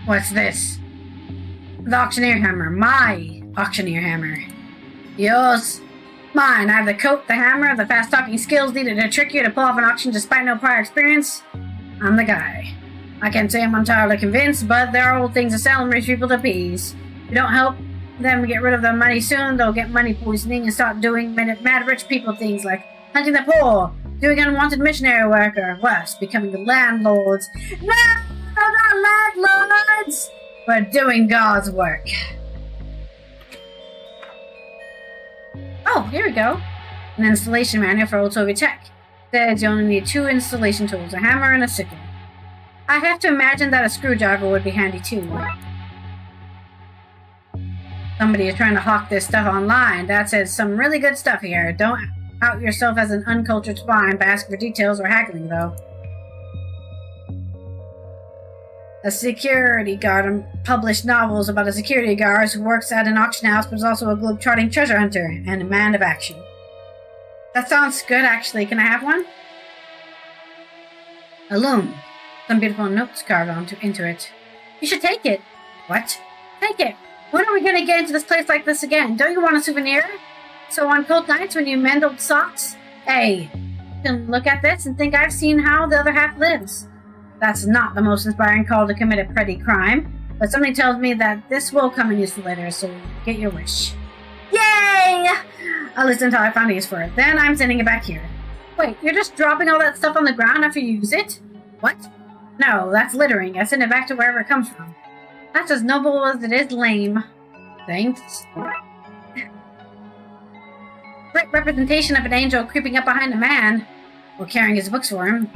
What's this? The auctioneer hammer. My auctioneer hammer. Yours. Mine. I have the coat, the hammer, the fast-talking skills needed to trick you to pull off an auction despite no prior experience. I'm the guy. I can't say I'm entirely convinced, but there are old things to sell and rich people to appease. If you don't help them get rid of their money soon, they'll get money poisoning and start doing mad rich people things like hunting the poor, doing unwanted missionary work, or worse, becoming the landlords. No, not landlords! We're doing God's work. Oh, here we go. An installation manual for old Soviet tech. Says you only need 2 installation tools, a hammer and a sickle. I have to imagine that a screwdriver would be handy too. Somebody is trying to hawk this stuff online. That says some really good stuff here. Don't out yourself as an uncultured swine by asking for details or haggling, though. A security guard published novels about a security guard who works at an auction house but is also a globe-trotting treasure hunter and a man of action. That sounds good, actually. Can I have one? A loom. Some beautiful notes carved into it. You should take it. What? Take it. When are we going to get into this place like this again? Don't you want a souvenir? So on cold nights when you mend old socks? Hey, you can look at this and think I've seen how the other half lives. That's not the most inspiring call to commit a petty crime, but something tells me that this will come in useful later, so get your wish. Yay! I'll listen until I find a use for it. Then I'm sending it back here. Wait, you're just dropping all that stuff on the ground after you use it? What? No, that's littering. I send it back to wherever it comes from. That's as noble as it is lame. Thanks. Great representation of an angel creeping up behind a man, or carrying his books for him.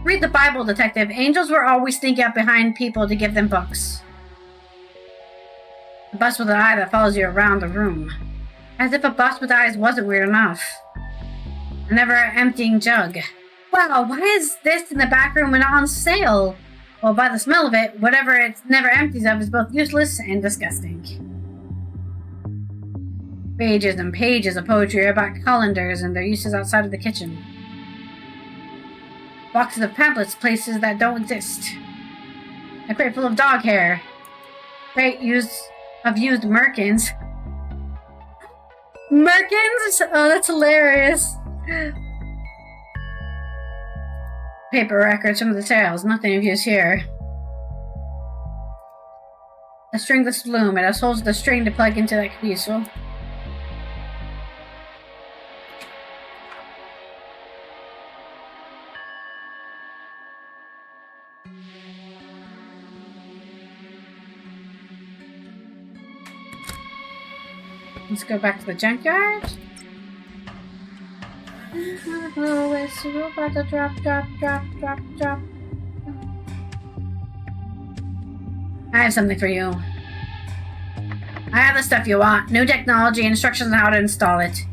Read the Bible, detective. Angels were always sneaking up behind people to give them books. A bust with an eye that follows you around the room. As if a bust with eyes wasn't weird enough. A never-emptying jug. Wow, why is this in the back room and not on sale? Well, by the smell of it, whatever it never empties of is both useless and disgusting. Pages and pages of poetry about colanders and their uses outside of the kitchen. Boxes of pamphlets, places that don't exist. A crate full of dog hair. Crate used merkins. Merkins? Oh, that's hilarious. Paper records from the sales. Nothing of use here. A stringless loom. It has holes with a string to plug into that could be useful. Let's go back to the junkyard. Oh, it's about to drop. I have something for you. I have the stuff you want. New technology, instructions on how to install it.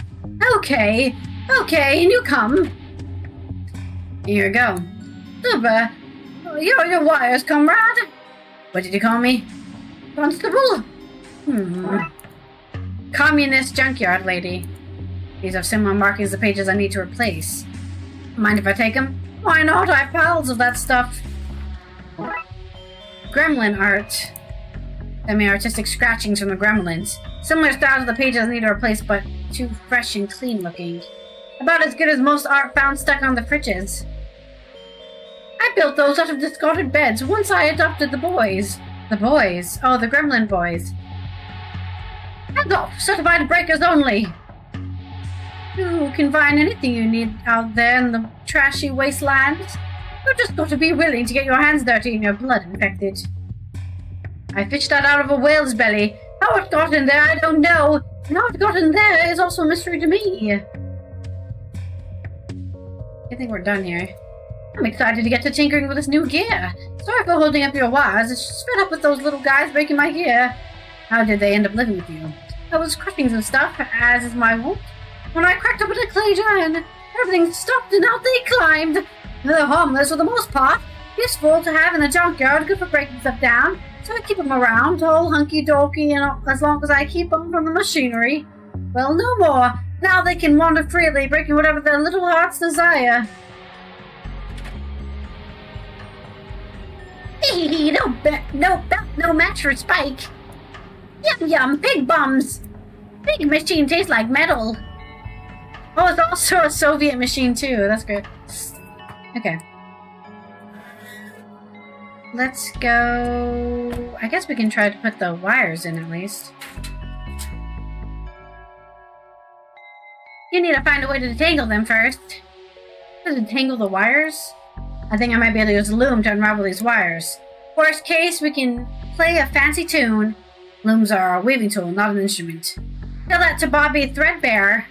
Okay, you come. Here you go. Super. Your wires, comrade. What did you call me? Constable? Communist junkyard lady. These have similar markings as the pages I need to replace. Mind if I take them? Why not? I have piles of that stuff. Gremlin art. Semi-artistic scratchings from the gremlins. Similar styles of the pages I need to replace, but too fresh and clean looking. About as good as most art found stuck on the fridges. I built those out of discarded beds once I adopted the boys. The boys? Oh, the gremlin boys. Hands off! Certified breakers only! You can find anything you need out there in the trashy wastelands. You've just got to be willing to get your hands dirty and your blood infected. I fished that out of a whale's belly. How it got in there, I don't know. And how it got in there is also a mystery to me. I think we're done here. I'm excited to get to tinkering with this new gear. Sorry for holding up your wires. It's just fed up with those little guys breaking my gear. How did they end up living with you? I was crushing some stuff, as is my wont. When I cracked open a clay giant, everything stopped and out they climbed. They're harmless for the most part. Useful to have in the junkyard, good for breaking stuff down. So I keep them around, all hunky-dorky, and as long as I keep them from the machinery. Well, no more. Now they can wander freely, breaking whatever their little hearts desire. Hee no match for Spike. Yum yum, pig bums. Pig machine tastes like metal. Oh, it's also a Soviet machine too. That's good. Okay. Let's go... I guess we can try to put the wires in at least. You need to find a way to detangle them first. To detangle the wires? I think I might be able to use loom to unravel these wires. Worst case, we can play a fancy tune. Looms are a weaving tool, not an instrument. Tell that to Bobby Threadbare.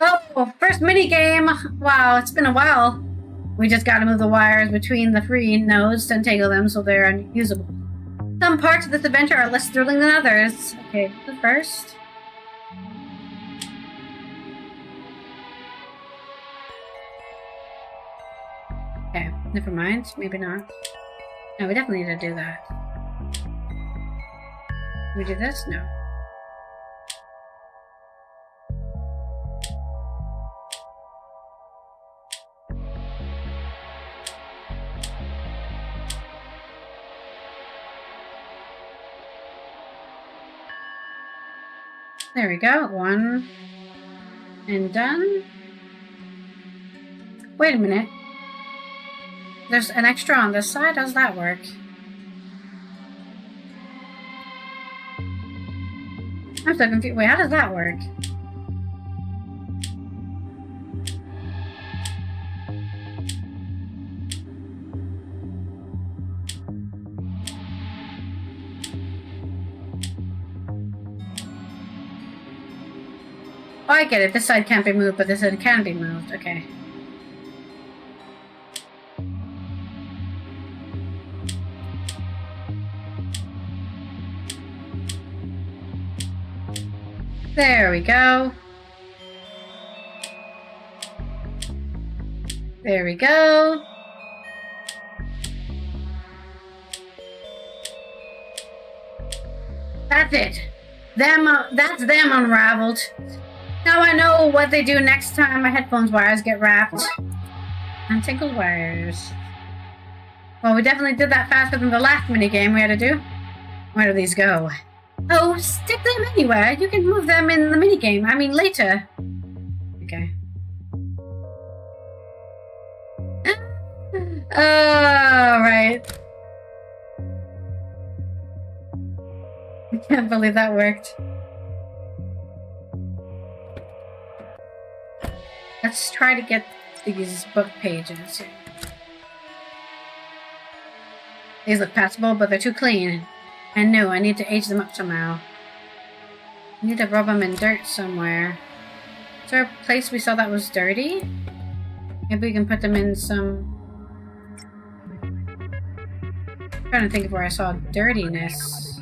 Oh, first minigame! Wow, it's been a while. We just gotta move the wires between the three nodes to untangle them so they're unusable. Some parts of this adventure are less thrilling than others. Okay, the first. Okay, never mind. Maybe not. No, we definitely need to do that. Can we do this? No. There we go. One. And done. Wait a minute. There's an extra on this side? How does that work? I'm so confused. Wait, how does that work? Oh, I get it. This side can't be moved, but this side can be moved. Okay. There we go. There we go. That's it. That's them unraveled. Now I know what they do next time my headphones wires get wrapped. Untangled wires. Well, we definitely did that faster than the last minigame we had to do. Where do these go? Oh, stick them anywhere. You can move them in the minigame. I mean, later. Okay. Alright. I can't believe that worked. Let's try to get these book pages. These look passable, but they're too clean. And new. I need to age them up somehow. I need to rub them in dirt somewhere. Is there a place we saw that was dirty? Maybe we can put them in some... I'm trying to think of where I saw dirtiness.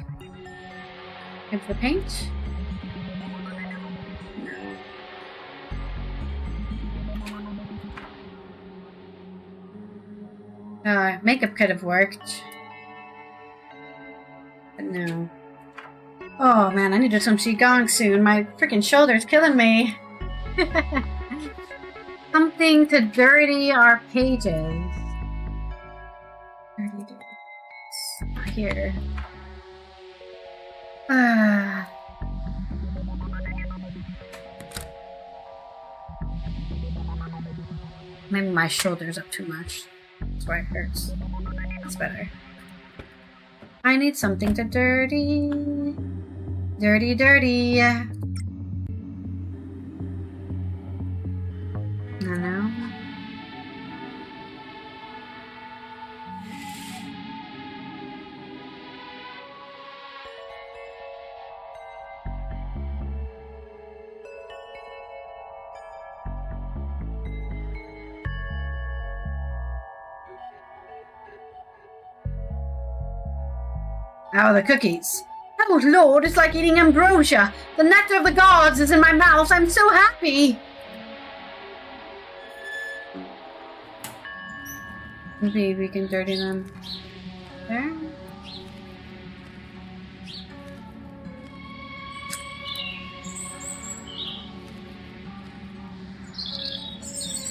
Maybe the paint? Makeup could have worked. But No. Oh man, I need to do some Qigong soon. My freaking shoulder's killing me. Something to dirty our pages. Dirty. Not here. Maybe my shoulder's up too much. That's why it hurts. That's better. I need something to dirty. Dirty. I don't know. Oh, the cookies. Oh, Lord, it's like eating ambrosia. The nectar of the gods is in my mouth. I'm so happy. Maybe we can dirty them there.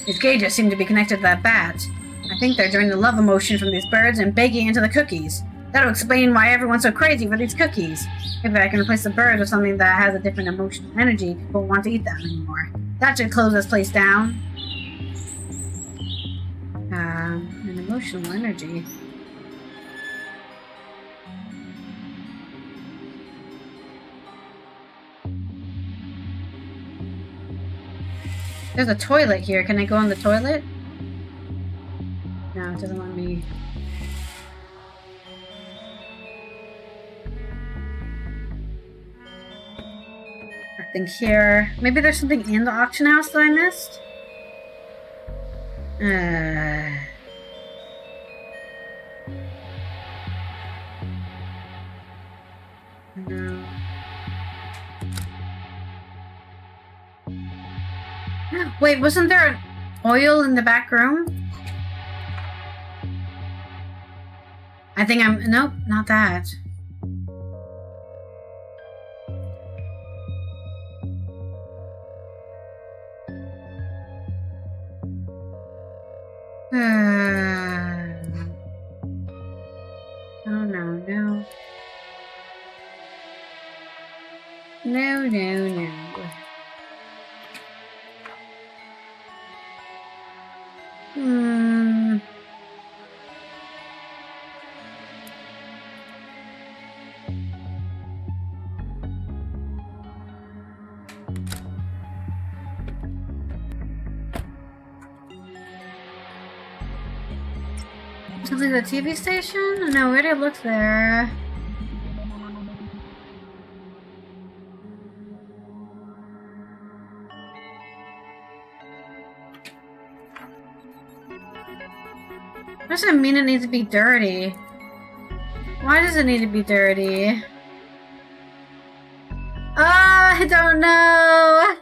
These gauges seem to be connected to that bat. I think they're drawing the love emotion from these birds and baking into the cookies. That'll explain why everyone's so crazy for these cookies. Maybe I can replace the birds with something that has a different emotional energy. People won't want to eat that anymore. That should close this place down. An emotional energy. There's a toilet here. Can I go in the toilet? No, it doesn't let me. Nothing here. Maybe there's something in the auction house that I missed? No. Wait, wasn't there an oil in the back room? I think I'm... Nope, not that. Oh, no. No. Something the TV station? No, we already looked there. What does it mean it needs to be dirty? Why does it need to be dirty? I don't know.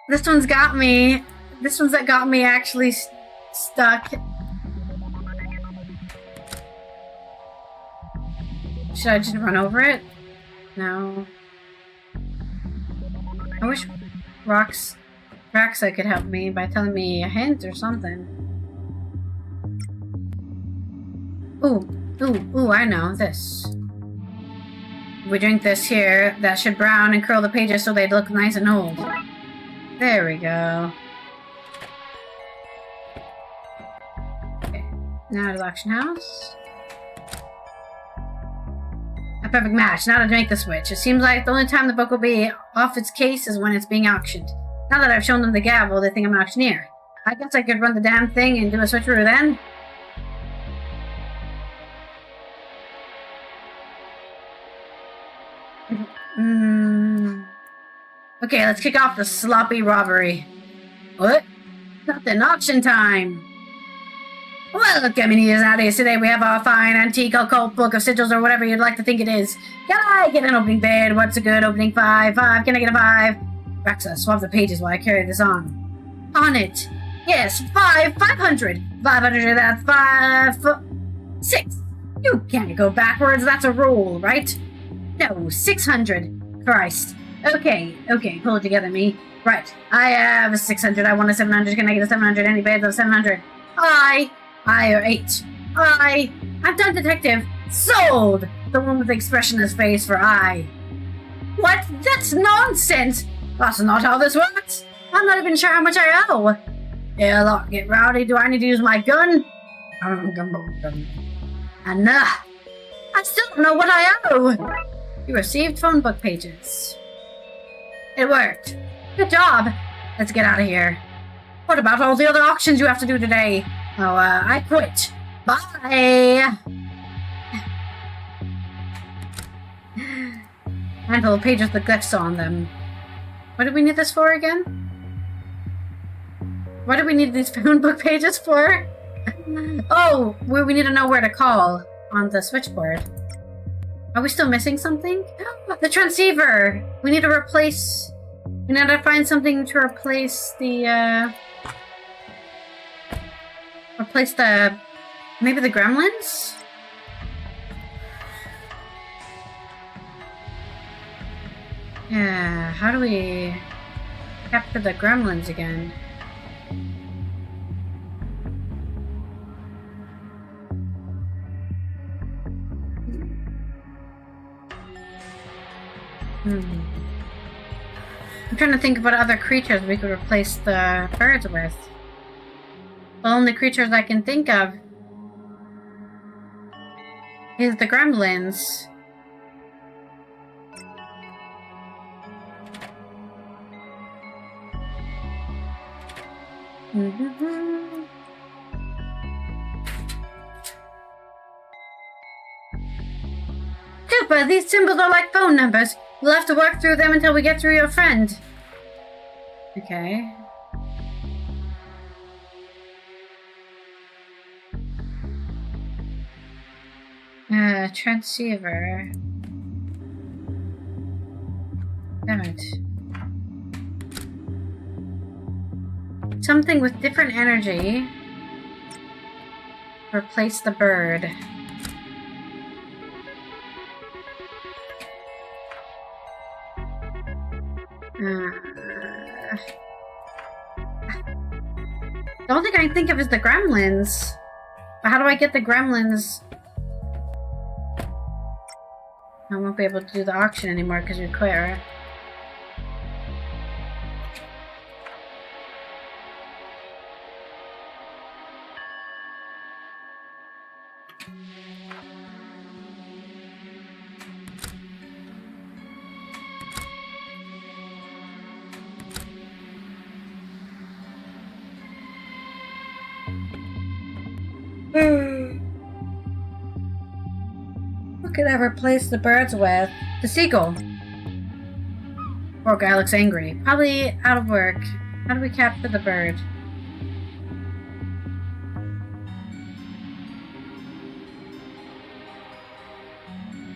This one's got me. This one's that got me actually stuck. Should I just run over it? No. I wish Darkside could help me by telling me a hint or something. Ooh, I know. This. If we drink this here, that should brown and curl the pages so they'd look nice and old. There we go. Okay. Now to the auction house. A perfect match. Now to make the switch. It seems like the only time the book will be off its case is when it's being auctioned. Now that I've shown them the gavel, they think I'm an auctioneer. I guess I could run the damn thing and do a switcheroo then. Okay, let's kick off the sloppy robbery. What? Nothing. Auction time! Well, look, Gemini's nowadays. Today we have our fine antique occult book of sigils or whatever you'd like to think it is. Can I get an opening bid? What's a good opening? 5. Can I get a 5? Rexa, swap the pages while I carry this on. On it! Yes, 500! 500, that's 6! You can't go backwards, that's a rule, right? No, 600. Christ. Okay, pull it together, me. Right, I have a 600, I want a 700, can I get a 700? Any bids of 700? I or 8. I'm done, detective. Sold! The one with the expressionless face for I. What? That's nonsense! That's not how this works! I'm not even sure how much I owe! Yeah, look, get rowdy. Do I need to use my gun? Enough! I still don't know what I owe! You received phone book pages. It worked. Good job! Let's get out of here. What about all the other auctions you have to do today? Oh, I quit. Bye! Handful of pages with glyphs on them. What do we need this for again? What do we need these phone book pages for? Oh, we need to know where to call on the switchboard. Are we still missing something? The transceiver! We need to replace... We need to find something to replace the, maybe the gremlins? Yeah, how do we capture the gremlins again? I'm trying to think about other creatures we could replace the birds with. The only creatures I can think of is the gremlins. Cooper, these symbols are like phone numbers. We'll have to work through them until we get through your friend. Okay. Transceiver. Damn it. Something with different energy. Replace the bird. The only thing I can think of is the gremlins. But how do I get the gremlins? I won't be able to do the auction anymore because we quit, right? What could I replace the birds with? The seagull. Poor guy looks angry. Probably out of work. How do we capture the bird?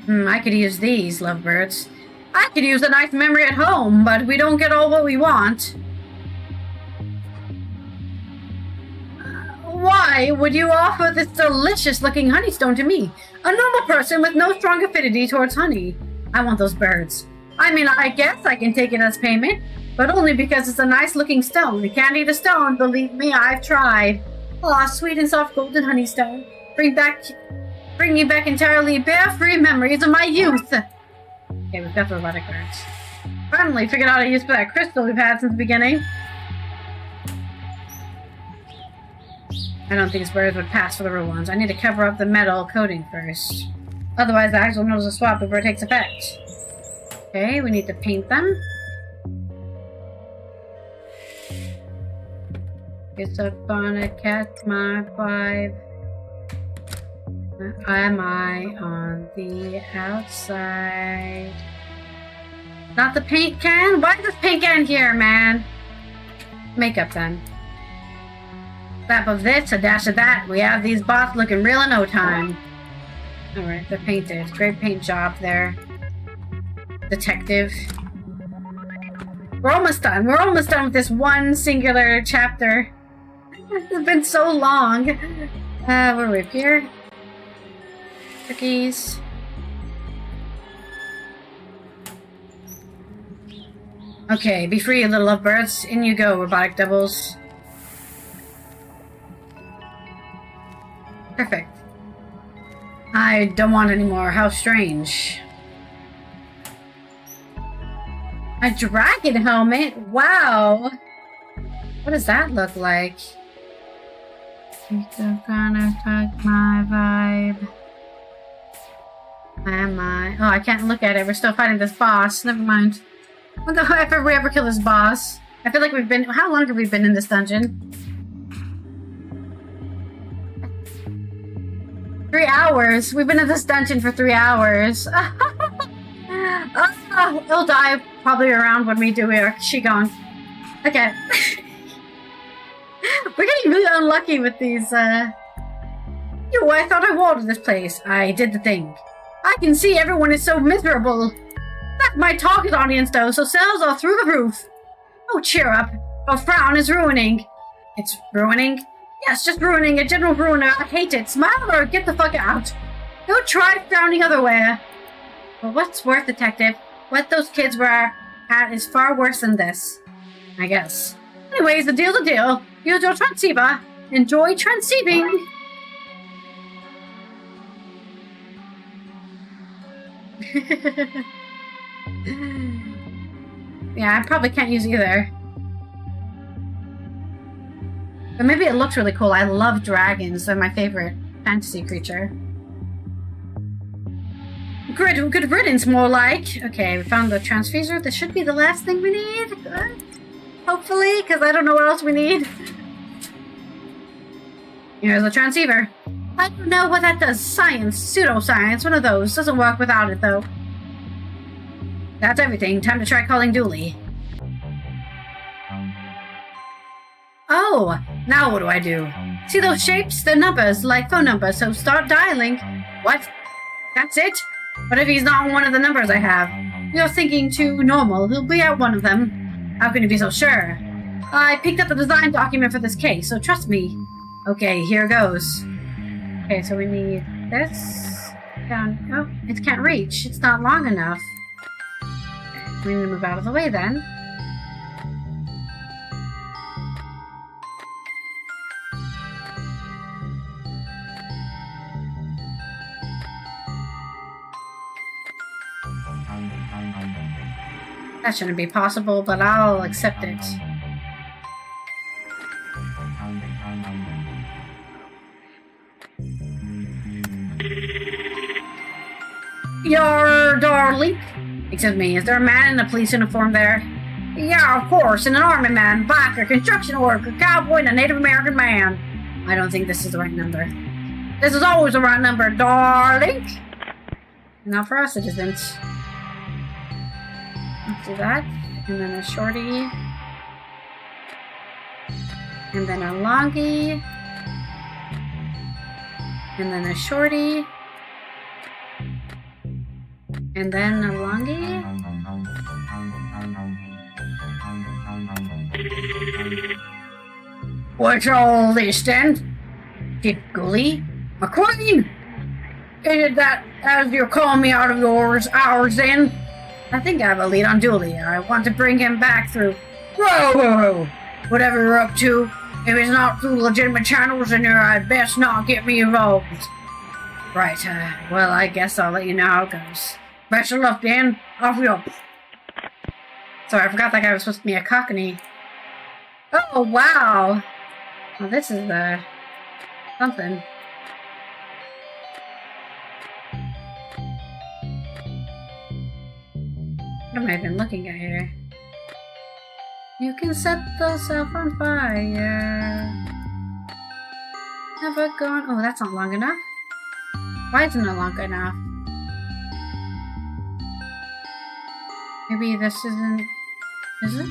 I could use these, lovebirds. I could use a nice memory at home, but we don't get all what we want. Why would you offer this delicious-looking honeystone to me? A normal person with no strong affinity towards honey. I want those birds. I mean, I guess I can take it as payment, but only because it's a nice-looking stone. You can't eat a stone, believe me, I've tried. Aw, sweet and soft golden honeystone. Bringing back entirely bear-free memories of my youth. Okay, we've got the robotic birds. Finally figured out a use for that crystal we've had since the beginning. I don't think these birds would pass for the real ones. I need to cover up the metal coating first. Otherwise, the actual metal will swap before it takes effect. Okay, we need to paint them. It's up on a cat, my vibe. Am I on the outside? Not the paint can? Why is this paint can here, man? Makeup then. Slap of this, a dash of that. We have these bots looking real in no time. Alright, they're painted. Great paint job there. Detective. We're almost done. We're almost done with this one singular chapter. It's been so long. Where are we up here? Cookies. Okay, be free, little lovebirds. In you go, robotic doubles. Perfect. I don't want any more. How strange. A dragon helmet? Wow! What does that look like? It's gonna touch my vibe. Am I? Oh, I can't look at it. We're still fighting this boss. Never mind. What the heck if we ever kill this boss? I feel like we've been... How long have we been in this dungeon? 3 hours. We've been in this dungeon for 3 hours. It'll die probably around when we do here. She gone. Okay. We're getting really unlucky with these, I thought I wanted this place. I did the thing. I can see everyone is so miserable. That's my target audience, though, so sales are through the roof. Oh, cheer up. Your frown is ruining. It's ruining? Yes, just ruining. A general ruiner. I hate it. Smile or get the fuck out. Go try frowning otherwhere. Well, what's worth, detective? What those kids were at is far worse than this. I guess. Anyways, the deal's a deal. Use your transceiver. Enjoy transceiving. Yeah, I probably can't use either. But maybe it looks really cool. I love dragons. They're my favorite fantasy creature. Good riddance, more like. Okay, we found the transfuser. This should be the last thing we need. Good. Hopefully, because I don't know what else we need. Here's the transceiver. I don't know what that does. Science. Pseudoscience. One of those. Doesn't work without it, though. That's everything. Time to try calling Dooley. Oh! Now what do I do? See those shapes? They're numbers, like phone numbers, so start dialing. What? That's it? What if he's not one of the numbers I have? You're thinking too normal. He'll be at one of them. How can you be so sure? I picked up the design document for this case, so trust me. Okay, here goes. Okay, so we need this. Down. Oh, it can't reach. It's not long enough. Okay, we need to move out of the way then. That shouldn't be possible, but I'll accept it. Your darling. Excuse me, is there a man in a police uniform there? Yeah, of course, and an army man, biker, construction worker, cowboy, and a Native American man. I don't think this is the right number. This is always the right number, darling. Not for us, it isn't. Let's do that. And then a shorty. And then a longie. And then a shorty. And then a longie. What's all this then? Ghoulie? McQueen? Is it that as you're calling me out of ours then? I think I have a lead on Dooley. I want to bring him back through... Whoa! Whatever you're up to, if it's not through legitimate channels, then I'd best not get me involved. Right, well, I guess I'll let you know how it goes. Best of luck, Dan. Off we go. Sorry, I forgot that guy was supposed to be a cockney. Oh, wow! Well, this is, something. What am I even looking at here? You can set yourself on fire. Never gone. Oh, that's not long enough. Why isn't it long enough? Maybe this isn't. Is it?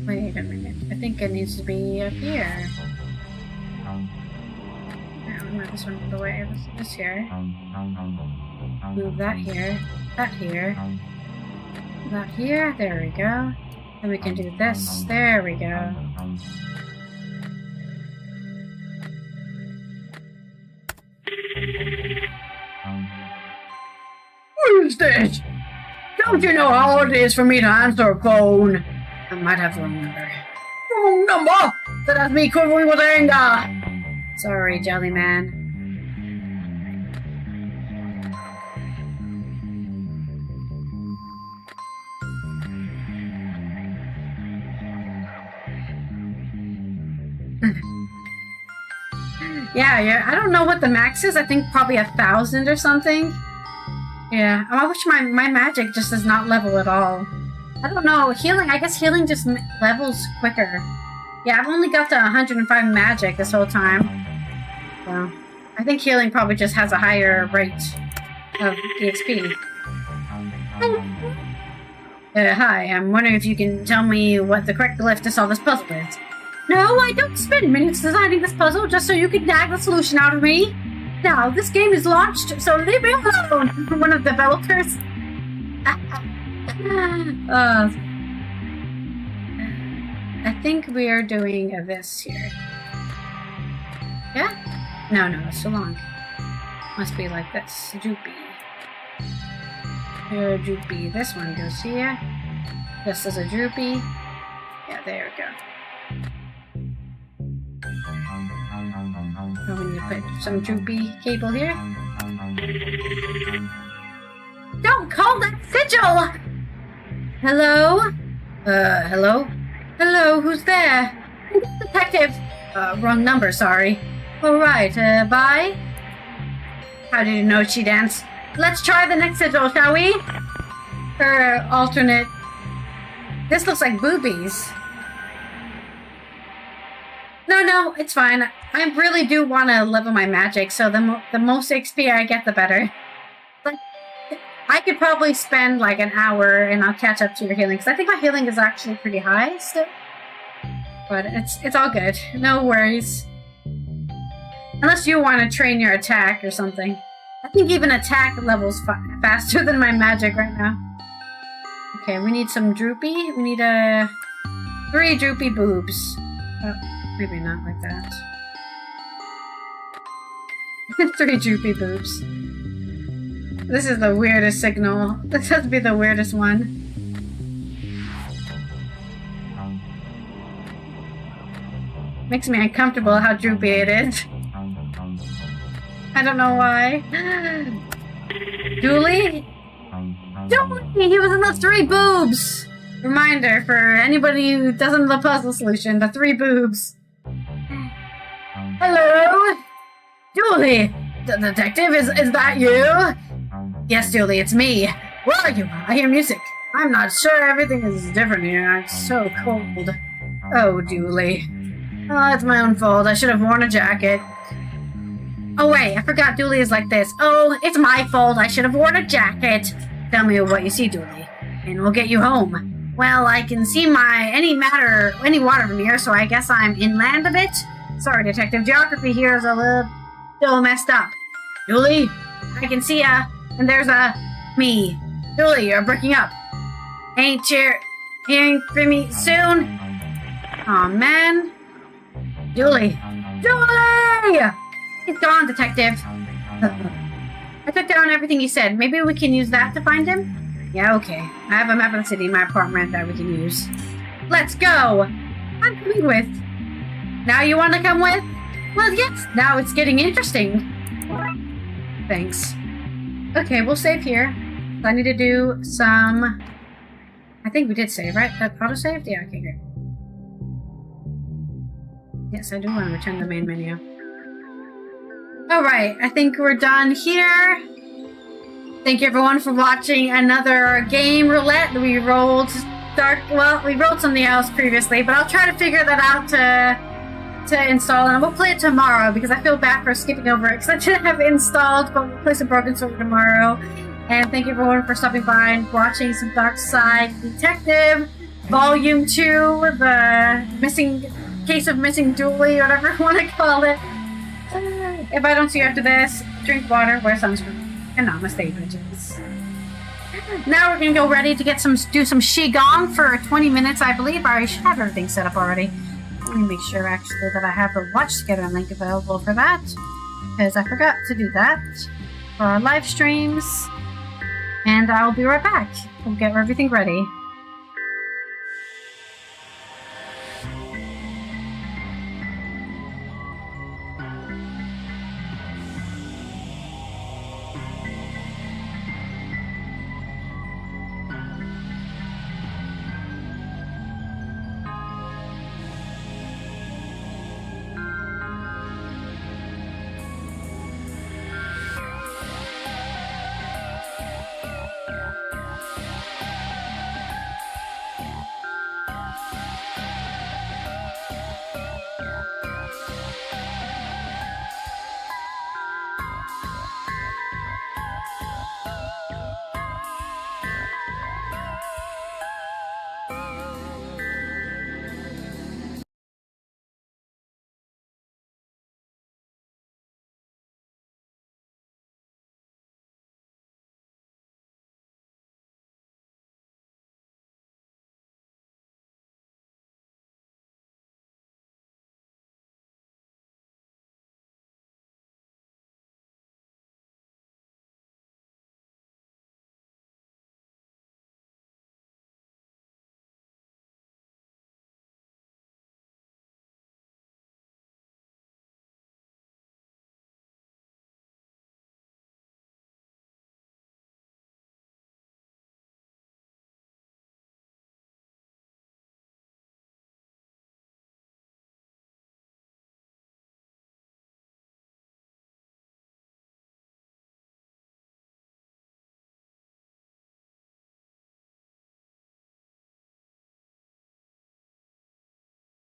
Wait a minute. I think it needs to be up here. I'll move this one out of the way. This here. Move that here, that here, that here, there we go. Then we can do this, there we go. this? Don't you know how hard it is for me to answer a phone? I might have the wrong number. Wrong number? That's me quivering with anger. Sorry, Jelly Man. Yeah, I don't know what the max is. I think probably 1,000 or something. Yeah, I wish my magic just does not level at all. I don't know, healing, I guess healing just levels quicker. Yeah, I've only got to 105 magic this whole time. So, I think healing probably just has a higher rate of EXP. Hi, I'm wondering if you can tell me what the correct glyph to solve this puzzle is. No, I don't spend minutes designing this puzzle just so you can nag the solution out of me. Now, this game is launched, so leave me alone. One of the developers. I think we are doing this here. Yeah? No, it's too long. Must be like this. Droopy. Here, droopy. This one goes here. This is a droopy. Yeah, there we go. So we need to put some droopy cable here. Don't call that sigil! Hello? Hello? Hello, who's there? Detective! Wrong number, sorry. Alright, bye? How did you know she danced? Let's try the next sigil, shall we? Her alternate... This looks like boobies. No, it's fine. I really do want to level my magic, so the most XP I get, the better. But I could probably spend like an hour and I'll catch up to your healing, because I think my healing is actually pretty high still. But it's all good. No worries. Unless you want to train your attack or something. I think even attack levels faster than my magic right now. Okay, we need some droopy. We need 3 droopy boobs. Oh, maybe not like that. 3 droopy boobs. This is the weirdest signal. This has to be the weirdest one. Makes me uncomfortable how droopy it is. I don't know why. Julie? Julie! He was in the 3 boobs! Reminder for anybody who doesn't know the puzzle solution, the 3 boobs. Hello? Julie! The detective, is that you? Yes, Julie, it's me. Where are you? I hear music. I'm not sure, everything is different here. It's so cold. Oh, Julie. Oh, it's my own fault. I should have worn a jacket. Oh wait, I forgot Julie is like this. Oh, it's my fault. I should have worn a jacket. Tell me what you see, Julie, and we'll get you home. Well, I can see any water from here, so I guess I'm inland a bit. Sorry, Detective. Geography here is a little messed up. Julie, I can see ya, and there's me. Julie, you're breaking up. Ain't you hearing from me soon? Aw, man. Julie! He's gone, Detective. I took down everything you said. Maybe we can use that to find him? Yeah, okay. I have a map of the city in my apartment that we can use. Let's go! I'm coming with. Now you want to come with? Well, yes. Now it's getting interesting. Thanks. Okay, we'll save here. I need to do some... I think we did save, right? Auto-saved? Yeah, okay, great. Yes, I do want to return the main menu. Alright, I think we're done here. Thank you everyone for watching another game, Roulette. We rolled something else previously, but I'll try to figure that out to install, and we'll play it tomorrow because I feel bad for skipping over it because I didn't have it installed, but we'll play some Broken Sword tomorrow. And thank you everyone for stopping by and watching some Darkside Detective Volume 2, the case of missing Julie, whatever you want to call it. If I don't see you after this, drink water, wear sunscreen, and namaste, bitches. Now we're gonna go ready to do some Qigong for 20 minutes, I believe. I should have everything set up already. Let me make sure actually that I have the Watch Together link available for that, because I forgot to do that for our live streams. And I'll be right back. We'll get everything ready.